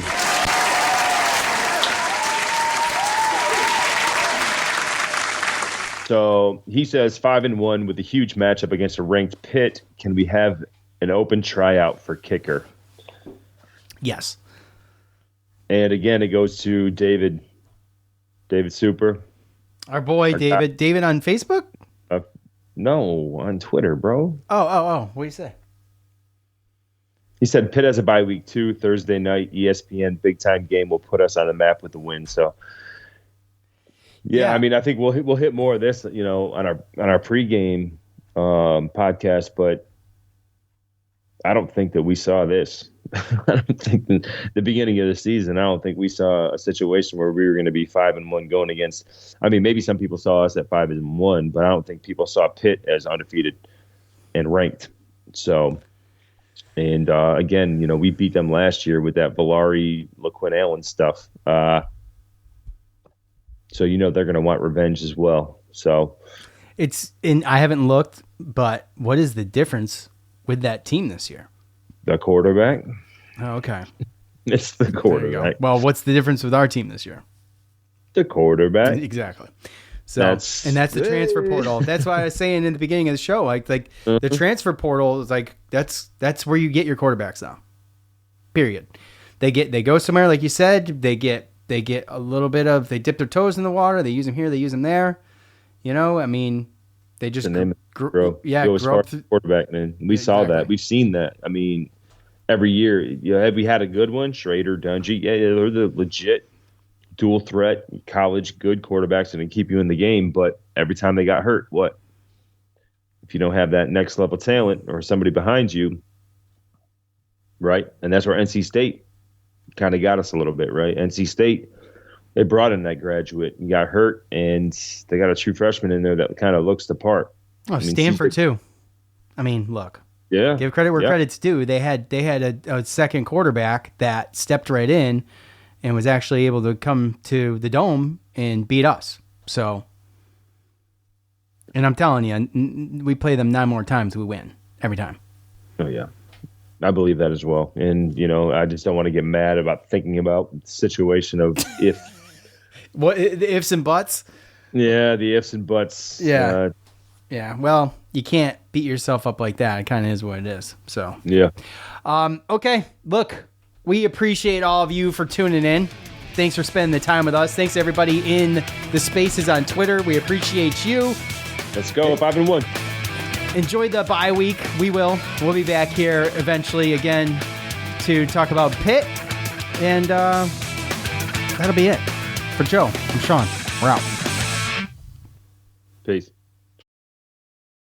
So he says 5-1 with a huge matchup against a ranked Pitt. Can we have an open tryout for kicker? Yes. And again, it goes to David Super. Our boy David. David on Facebook? No, on Twitter, bro. Oh. What do you say? He said Pitt has a bye week too. Thursday night, ESPN big time game will put us on the map with the win. So, yeah. I mean, I think we'll hit more of this, on our pregame podcast. But I don't think that we saw this. I don't think the beginning of the season, I don't think we saw a situation where we were going to be 5-1 going against. I mean, maybe some people saw us at 5-1, but I don't think people saw Pitt as undefeated and ranked. So, and again, we beat them last year with that Valari, LaQuinn Allen stuff. So they're going to want revenge as well. So I haven't looked, but what is the difference with that team this year? The quarterback. Oh, okay. It's the quarterback. Well, what's the difference with our team this year? The quarterback. Exactly. So, that's the transfer portal. That's why I was saying in the beginning of the show, the transfer portal is that's where you get your quarterbacks now. Period. They go somewhere, like you said. They get a little bit of. They dip their toes in the water. They use them here. They use them there. I mean, they just grow up quarterback. Man, we saw that. We've seen that. I mean, every year, have we had a good one? Schrader, Dungy, they're the legit dual threat college good quarterbacks and keep you in the game. But every time they got hurt, what? If you don't have that next level talent or somebody behind you, right? And that's where NC State kind of got us a little bit, right? NC State, they brought in that graduate and got hurt, and they got a true freshman in there that kind of looks the part. Oh, Stanford too. I mean, look. Yeah. Give credit where credit's due. They had a second quarterback that stepped right in and was actually able to come to the Dome and beat us. So, and I'm telling you, we play them 9 more times, we win every time. Oh yeah. I believe that as well. And, I just don't want to get mad about thinking about the situation of if. What, the ifs and buts? Yeah, the ifs and buts. Yeah. Yeah. Well, you can't beat yourself up like that. It kind of is what it is. So. Yeah. Okay. Look, we appreciate all of you for tuning in. Thanks for spending the time with us. Thanks everybody in the spaces on Twitter. We appreciate you. Let's go, 5-1. Enjoy the bye week. We'll be back here eventually again to talk about Pitt. And that'll be it. For Joe, I'm Sean. We're out. Peace.